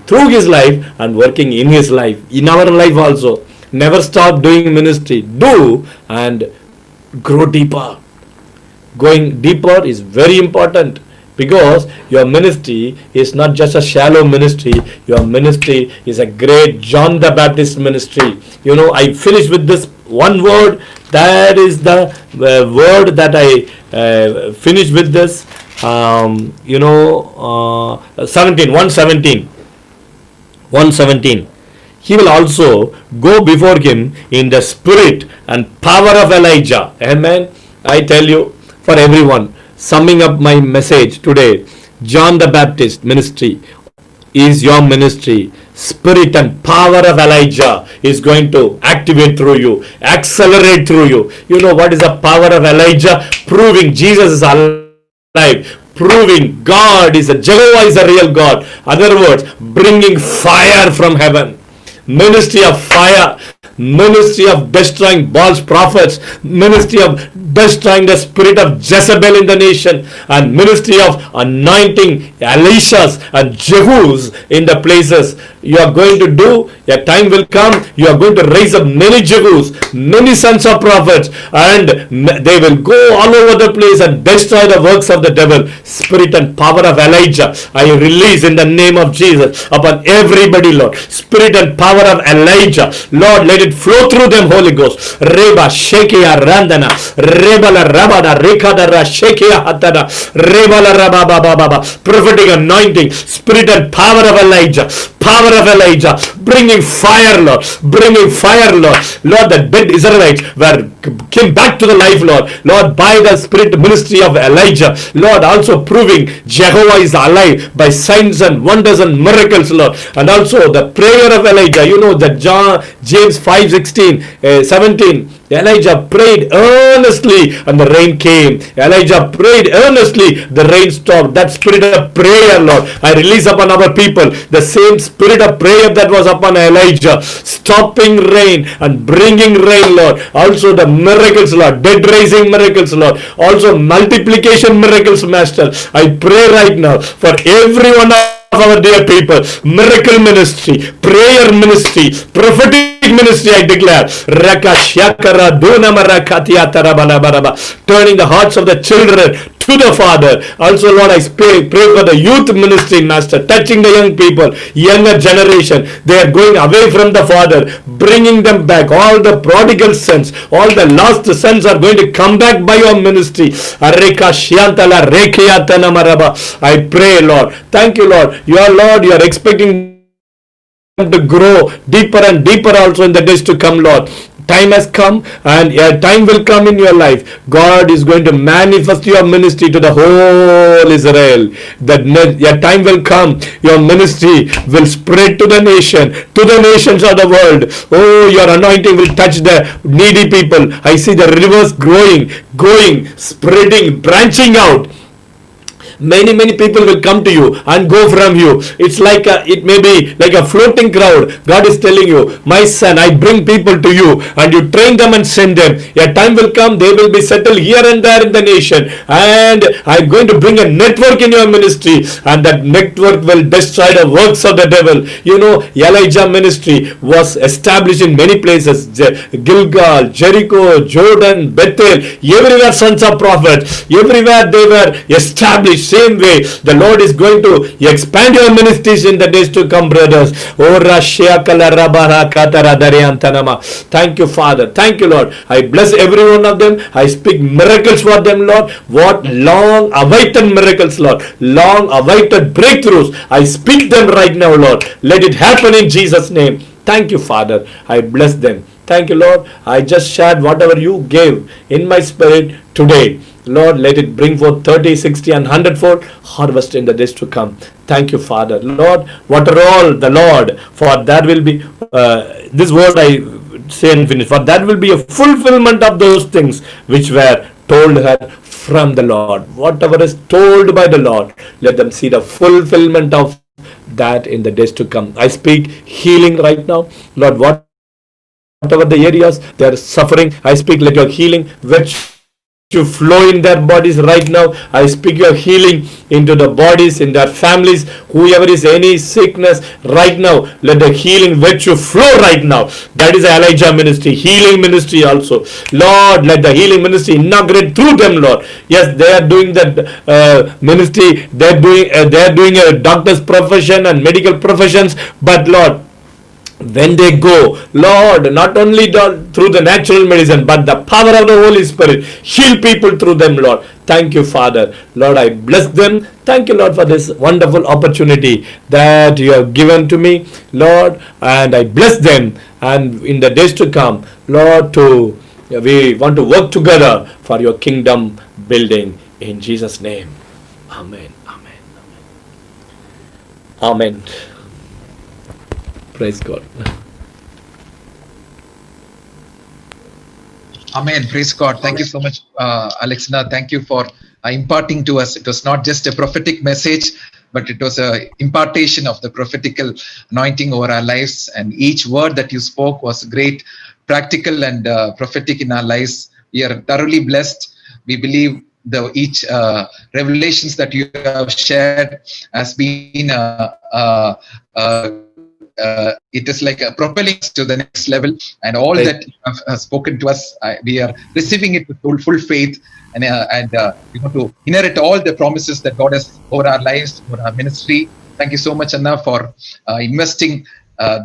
through his life and working in his life, in our life also. Never stop doing ministry. Do and grow deeper. Going deeper is very important, because your ministry is not just a shallow ministry. Your ministry is a great John the Baptist ministry. You know, I finish with this one word. That is the word that I finish with this. 117. He will also go before him in the spirit and power of Elijah. Amen. I tell you, for everyone, summing up my message today, John the Baptist ministry is your ministry. Spirit and power of Elijah is going to activate through you, accelerate through you. You know what is the power of Elijah? Proving Jesus is alive, proving God is a Jehovah is a real God. Other words, bringing fire from heaven. Ministry of fire, ministry of destroying false prophets, ministry of destroying the spirit of Jezebel in the nation, and ministry of anointing Elishas and Jehus in the places. You are going to do, a time will come, you are going to raise up many Jehus, many sons of prophets, and they will go all over the place and destroy the works of the devil. Spirit and power of Elijah, I release in the name of Jesus upon everybody, Lord. Spirit and power of Elijah, Lord, let it flow through them, Holy Ghost. Reba Shekia Randana, Rebala Rabada, Rekadara Shekia Hatana, Rebala Rababa, prophetic anointing, spirit and power of Elijah, bringing fire, Lord, Lord, the dead Israelites came back to the life, Lord, by the spirit ministry of Elijah, Lord, also proving Jehovah is alive by signs and wonders and miracles, Lord, and also the prayer of Elijah. You know that James 5:17, Elijah prayed earnestly and the rain came. Elijah prayed earnestly, the rain stopped. That spirit of prayer, Lord, I release upon our people the same spirit of prayer that was upon Elijah, stopping rain and bringing rain, Lord. Also the miracles, Lord, dead raising miracles, Lord. Also multiplication miracles, Master. I pray right now for every one of our dear people, miracle ministry, prayer ministry, prophetic ministry, I declare, turning the hearts of the children to the Father. Also, Lord, I pray for the youth ministry, Master, touching the young people, younger generation. They are going away from the Father, bringing them back. All the prodigal sons, all the lost sons are going to come back by your ministry. I pray, Lord. Thank you, Lord. You are expecting to grow deeper and deeper also in the days to come, Lord. Time has come and a time will come in your life. God is going to manifest your ministry to the whole Israel. That time will come, your ministry will spread to the nations of the world. Oh, your anointing will touch the needy people. I see the rivers growing, spreading, branching out. Many people will come to you and go from you. It's like it may be like a floating crowd. God is telling you, my son, I bring people to you and you train them and send them. A time will come, they will be settled here and there in the nation, and I'm going to bring a network in your ministry, and that network will destroy the works of the devil. You know, Elijah ministry was established in many places, Gilgal, Jericho, Jordan, Bethel, everywhere sons of prophets, everywhere they were established. Same way, the Lord is going to expand your ministries in the days to come, brothers. Thank you, Father. Thank you, Lord. I bless every one of them. I speak miracles for them, Lord. What long awaited miracles, Lord. Long awaited breakthroughs. I speak them right now, Lord. Let it happen in Jesus' name. Thank you, Father. I bless them. Thank you, Lord. I just shared whatever you gave in my spirit today. Lord, let it bring forth 30, 60 and 100-fold harvest in the days to come. Thank you, Father. Lord, what are all the Lord, for that will be, this word I say and finish, for that will be a fulfillment of those things which were told her from the Lord. Whatever is told by the Lord, let them see the fulfillment of that in the days to come. I speak healing right now. Lord, whatever the areas they are suffering, I speak, let your healing virtue to flow in their bodies right now. I speak your healing into the bodies, in their families. Whoever is any sickness right now, let the healing virtue flow right now. That is Elijah ministry, healing ministry also. Lord, let the healing ministry inaugurate through them, Lord. Yes, they are doing that ministry. They are doing a doctor's profession and medical professions. But Lord, when they go, Lord, not only through the natural medicine, but the power of the Holy Spirit, heal people through them, Lord. Thank you, Father. Lord, I bless them. Thank you, Lord, for this wonderful opportunity that you have given to me, Lord, and I bless them. And in the days to come, Lord, we want to work together for your kingdom building. In Jesus' name. Amen. Amen. Amen. Praise God. Amen. Praise God. Thank you so much, Alexander. Thank you for imparting to us. It was not just a prophetic message, but it was an impartation of the prophetical anointing over our lives. And each word that you spoke was great, practical, and prophetic in our lives. We are thoroughly blessed. We believe each revelations that you have shared has been it is like propelling us to the next level, and all that you have spoken to us, we are receiving it with full faith, and we want to inherit all the promises that God has over our lives, over our ministry. Thank you so much, Anna, for investing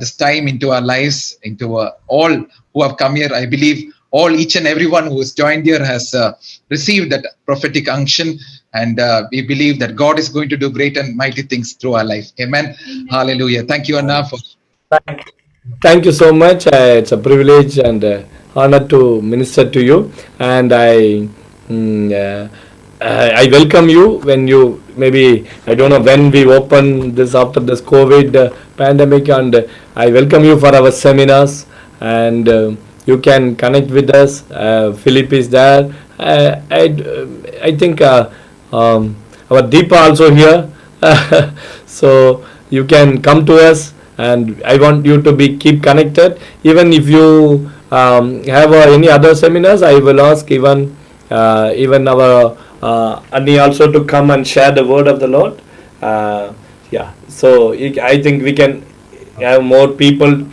this time into our lives, into all who have come here. I believe each and everyone who has joined here has received that prophetic unction, and we believe that God is going to do great and mighty things through our life. Amen. Hallelujah. Thank you, Anna. Thank you so much. It's a privilege and honor to minister to you, and I welcome you when you, maybe I don't know when we open this after this COVID pandemic, and I welcome you for our seminars, and you can connect with us. Philip is there. I think our Deepa also here. So you can come to us, and I want you to keep connected. Even if you have any other seminars, I will ask even our Annie also to come and share the word of the Lord. Yeah, so I think we can have more people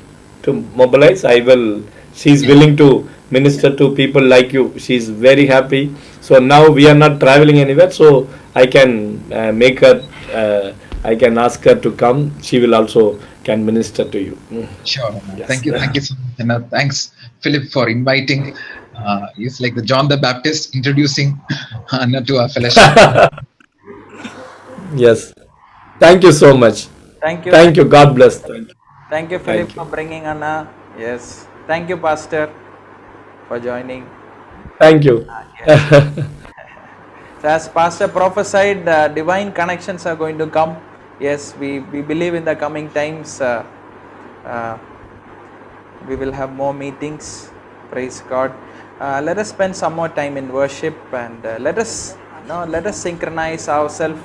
to mobilize. She's willing to minister to people like you. She's very happy. So now we are not traveling anywhere, so I can make her, I can ask her to come. She will also can minister to you. Sure. Yes. Thank you so much, Anna. Thanks, Philip, for inviting. It's like the John the Baptist introducing Anna to our fellowship. Yes. Thank you so much. Thank you. Thank you. God bless. Thank you. Thank you, Philip, Thank you. for bringing Anna. Yes. Thank you, Pastor, for joining. Thank you. So as Pastor prophesied, divine connections are going to come. Yes, we believe in the coming times we will have more meetings. Praise God. Let us spend some more time in worship, and let us synchronize ourselves.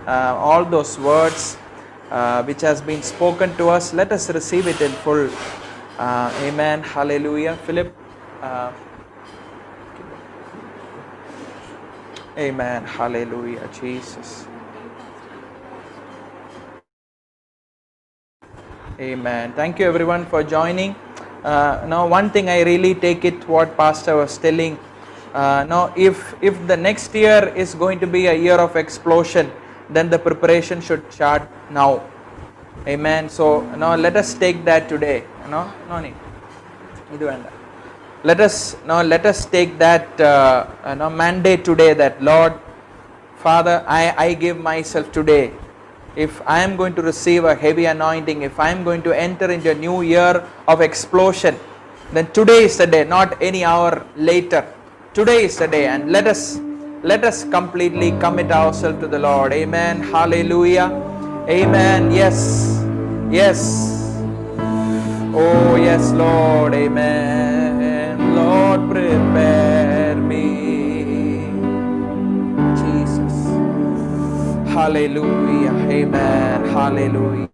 All those words which has been spoken to us, let us receive it in full. Amen. Hallelujah. Philip. Amen. Hallelujah. Jesus. Amen. Thank you everyone for joining. Now one thing I really take it what Pastor was telling. Now if the next year is going to be a year of explosion, then the preparation should start now. Amen. So now let us take that today. No need. Let us take that mandate today, that Lord, Father, I give myself today. If I am going to receive a heavy anointing, if I am going to enter into a new year of explosion, then today is the day, not any hour later. Today is the day, and let us completely commit ourselves to the Lord. Amen. Hallelujah. Amen. Yes. Oh yes, Lord. Amen. Lord, prepare me. Jesus. Hallelujah. Amen. Hallelujah.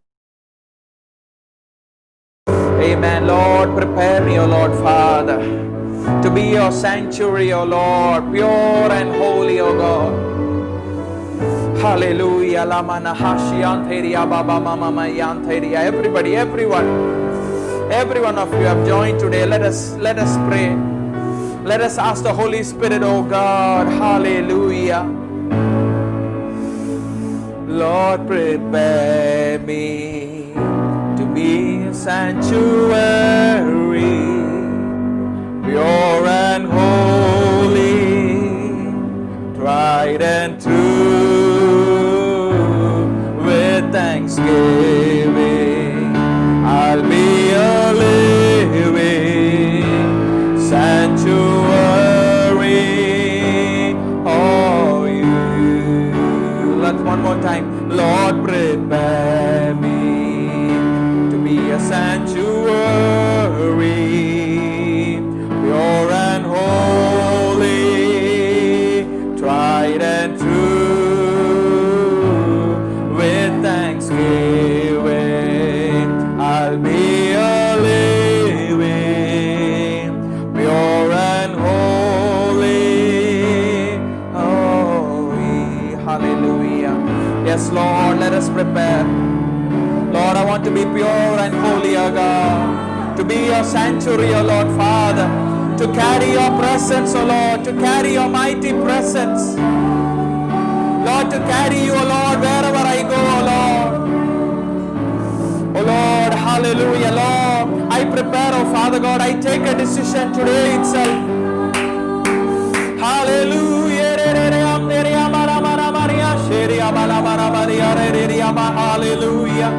Amen. Lord, prepare me, O Lord Father. to be your sanctuary, O Lord, pure and holy, O God. Hallelujah. Lamana hashianteria baba mama yanteria. Everybody, every one of you have joined today. Let us pray. Let us ask the Holy Spirit, oh God. Hallelujah. Lord, prepare me to be a sanctuary, pure and holy, tried and true. With thanksgiving, I'll be a living sanctuary. Oh, you. Let's one more time. Lord, prepare me to be a sanctuary, pure and holy, tried and true. With thanksgiving, I'll be a living, pure and holy. Oh, hallelujah. Yes, Lord, let us prepare. Lord, I want to be pure and holy, O God, to be your sanctuary, O Lord Father, to carry your presence, O Lord, to carry your mighty presence. Lord, to carry you, O Lord, wherever I go, O Lord. O Lord, hallelujah, Lord. I prepare, O Father God, I take a decision today itself. Hallelujah. Hallelujah.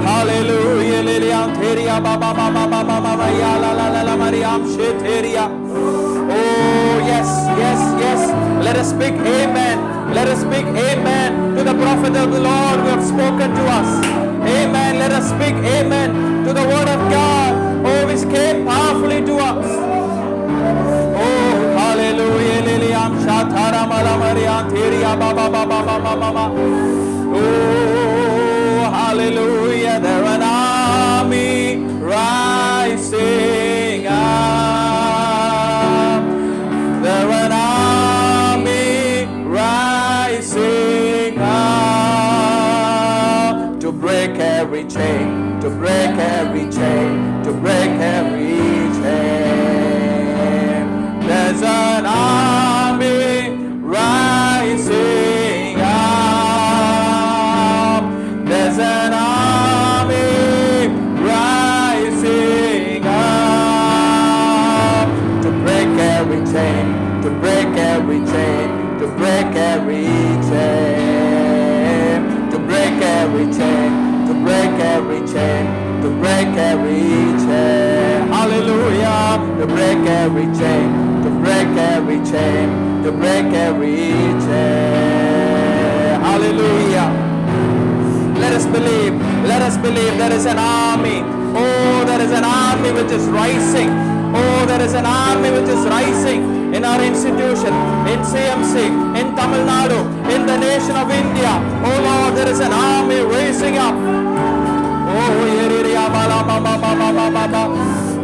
Hallelujah. Lilian Teria Baba Mama Mama Yala La Mariam Sheteria. Oh, yes, yes, yes. Let us speak amen. Let us speak amen to the prophet of the Lord who have spoken to us. Amen. Let us speak amen to the word of God, oh, which came powerfully to us. Oh, hallelujah. Liliam Shatara Malamarian Teria Baba Baba Mama. Oh, hallelujah. There an army rising up. There an army rising up to break every chain, to break every chain, to break every chain. There's an army rising up. There's an army rising up to break every chain, to break every chain, to break every chain, to break every chain, to break every chain, to break every chain. Hallelujah. To break every chain, to break every chain, to break every chain. Hallelujah. Let us believe there is an army. Oh, there is an army which is rising. Oh, there is an army which is rising in our institution, in CMC, in Tamil Nadu, in the nation of India. Oh Lord, there is an army rising up.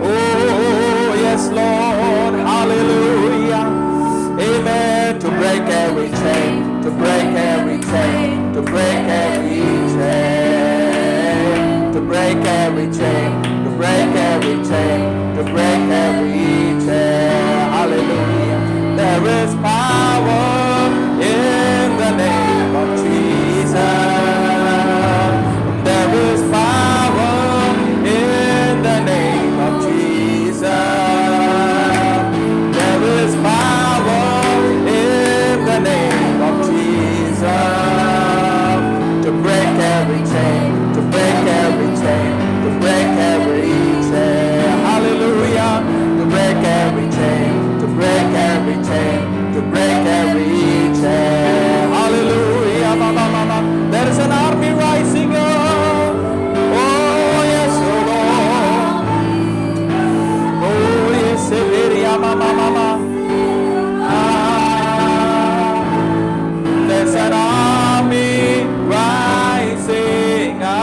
Oh, yes, Lord. Hallelujah. Amen. To break every chain, to break every chain, to break every chain, to break every chain, to break every chain, to break every chain. Hallelujah. There is power in the name of Jesus. There is power in the name of Jesus. There is power in the name of Jesus to break every chain, to break every chain, to break every chain. Hallelujah. To break every chain, to break every chain, to break every chain. Hallelujah. Mama. There is an army rising up. Oh, yes, oh Lord. Oh, yes, Mama. There's an army rising up.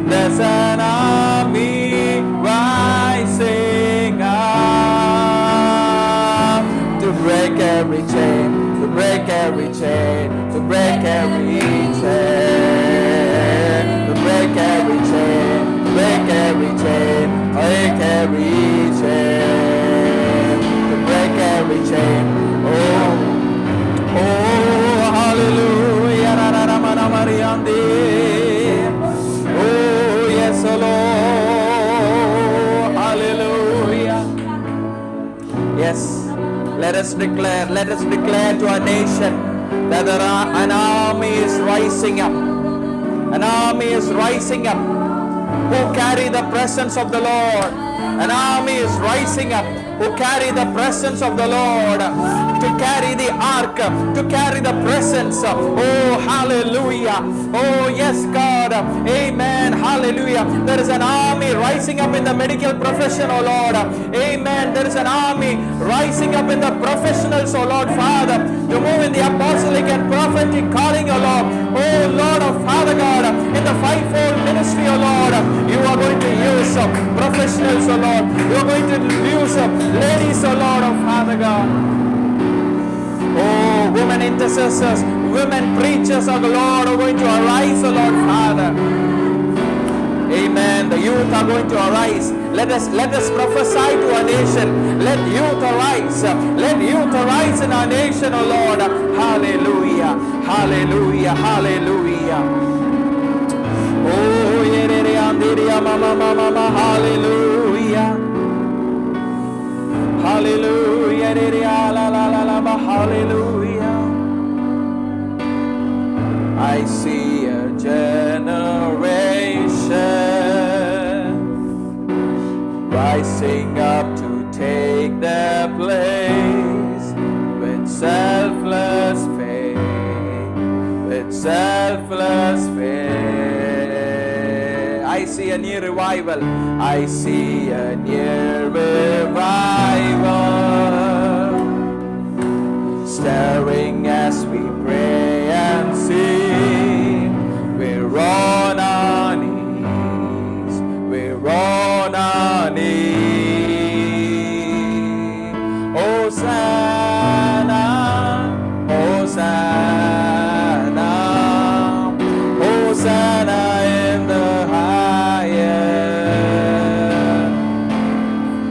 There's an army rising chain, break every chain, to break every chain. Oh, hallelujah. Oh, yes, oh Lord. Hallelujah. Yes. Let us declare to our nation that an army is rising up. An army is rising up who carry the presence of the Lord. An army is rising up who carry the presence of the Lord, to carry the ark, to carry the presence. Oh, hallelujah. Oh, yes, God. Amen. Hallelujah. There is an army rising up in the medical profession, oh Lord. Amen. There is an army rising up in the professionals, oh Lord, Father, to move in the apostolic and prophetic calling, oh Lord. Oh, Lord of Father God, in the fivefold ministry, oh Lord, you are going to use professionals, oh Lord. You are going to use ladies, oh Lord of Father God. Oh, women intercessors, women preachers of the Lord are going to arise, oh Lord Father. Amen. The youth are going to arise. Let us prophesy to our nation. Let youth arise. Let youth arise in our nation, oh Lord. Hallelujah. Hallelujah. Hallelujah. Oh, hallelujah. Hallelujah. Hallelujah. I see a generation rising up to take their place with selfless faith, with selfless faith. I see a new revival. I see a new revival stirring as we pray and sing. We're on our knees. We're on our knees. Hosanna, Hosanna, Hosanna in the highest.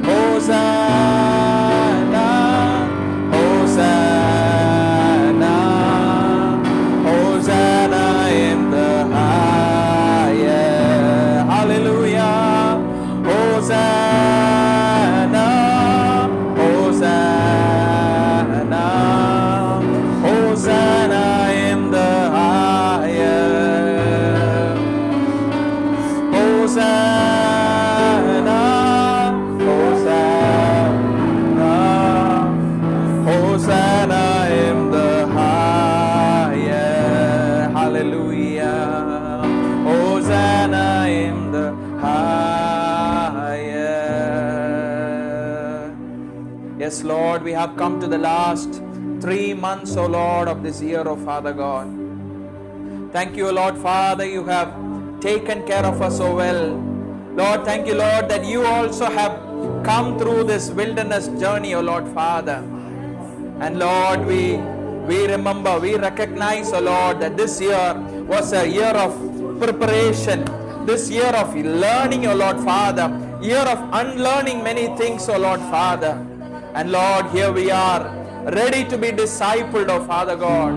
Hosanna, Hosanna, Hosanna in the highest. Hallelujah. Hosanna, Hosanna, Hosanna in the highest. Hosanna, Hosanna, Hosanna in the highest. Hallelujah. Hosanna in the highest. Yes, Lord, we have come to the last 3 months, O Lord, of this year, O Father God. Thank you, Lord Father, you have taken care of us so well. Lord, thank you, Lord, that you also have come through this wilderness journey, O Lord Father. And Lord, we remember, we recognize, O Lord, that this year was a year of preparation, this year of learning, O Lord Father, year of unlearning many things, O Lord Father. And Lord, here we are, ready to be discipled, O Father God.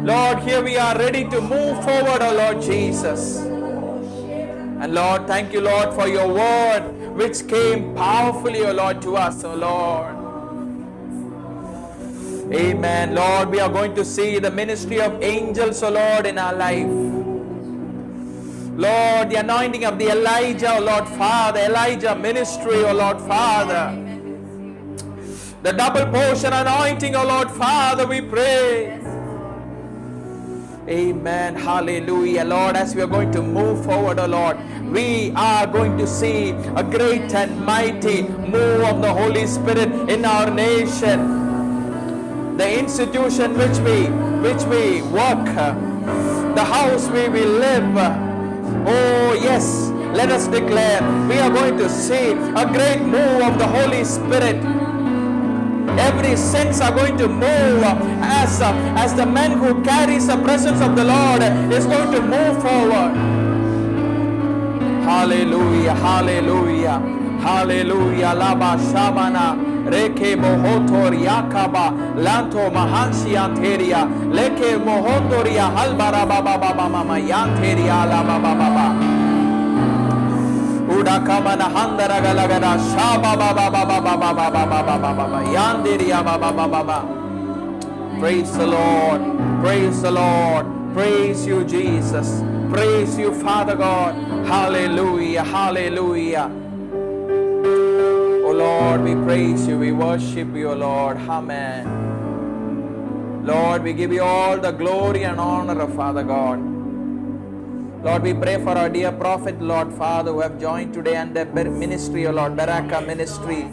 Lord, here we are ready to move forward, O Lord Jesus. And Lord, thank you, Lord, for your word which came powerfully, O Lord, to us, O Lord. Amen. Lord, we are going to see the ministry of angels, O Lord, in our life. Lord, the anointing of the Elijah, O Lord Father, Elijah ministry, O Lord Father. The double portion anointing, O Lord Father, we pray. Amen. Hallelujah. Lord, as we are going to move forward, O Lord, we are going to see a great and mighty move of the Holy Spirit in our nation. The institution which we work, the house where we live. Oh yes, let us declare we are going to see a great move of the Holy Spirit. Every sense are going to move as the man who carries the presence of the Lord is going to move forward. Hallelujah, hallelujah, hallelujah. Laba shamana reke mohotor yakaba lanto mahansi anteria leke mohondoria halbara baba baba mama yanteria la baba baba uda kamana handara galagada shaba baba baba baba baba baba baba yanderia baba baba. Praise the Lord, praise the Lord, praise you Jesus, praise you Father God. Hallelujah, hallelujah. Oh Lord, we praise you, we worship you, oh Lord. Amen. Lord, we give you all the glory and honor, oh Father God. Lord, we pray for our dear prophet, Lord Father, who have joined today and their ministry, O Lord, Baraka ministry.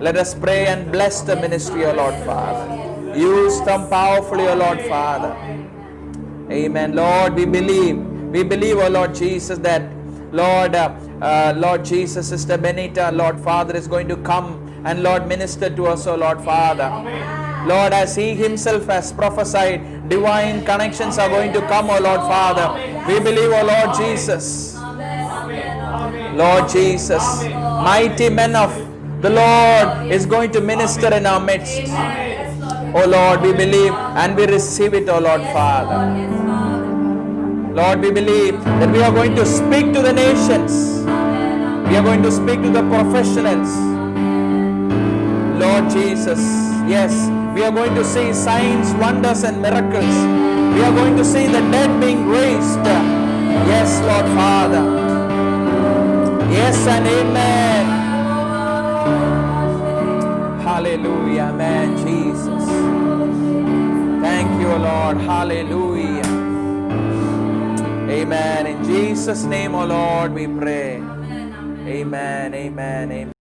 Let us pray and bless the ministry, O Lord Father. Use them powerfully, O Lord Father. Amen. Lord, we believe, O Lord Jesus, that Lord Jesus, Sister Benita, Lord Father, is going to come and Lord minister to us, O Lord Father. Lord, as he himself has prophesied, divine connections are going to come, O Lord Father. We believe, O Lord Jesus. Lord Jesus, mighty men of the Lord is going to minister in our midst. O Lord, we believe and we receive it, O Lord Father. Lord, we believe that we are going to speak to the nations. We are going to speak to the professionals. Lord Jesus, yes, we are going to see signs, wonders and miracles. We are going to see the dead being raised. Yes, Lord Father. Yes and amen. Hallelujah, amen, Jesus. Thank you, Lord. Hallelujah. Amen. In Jesus' name, O Lord, we pray. Amen, amen, amen.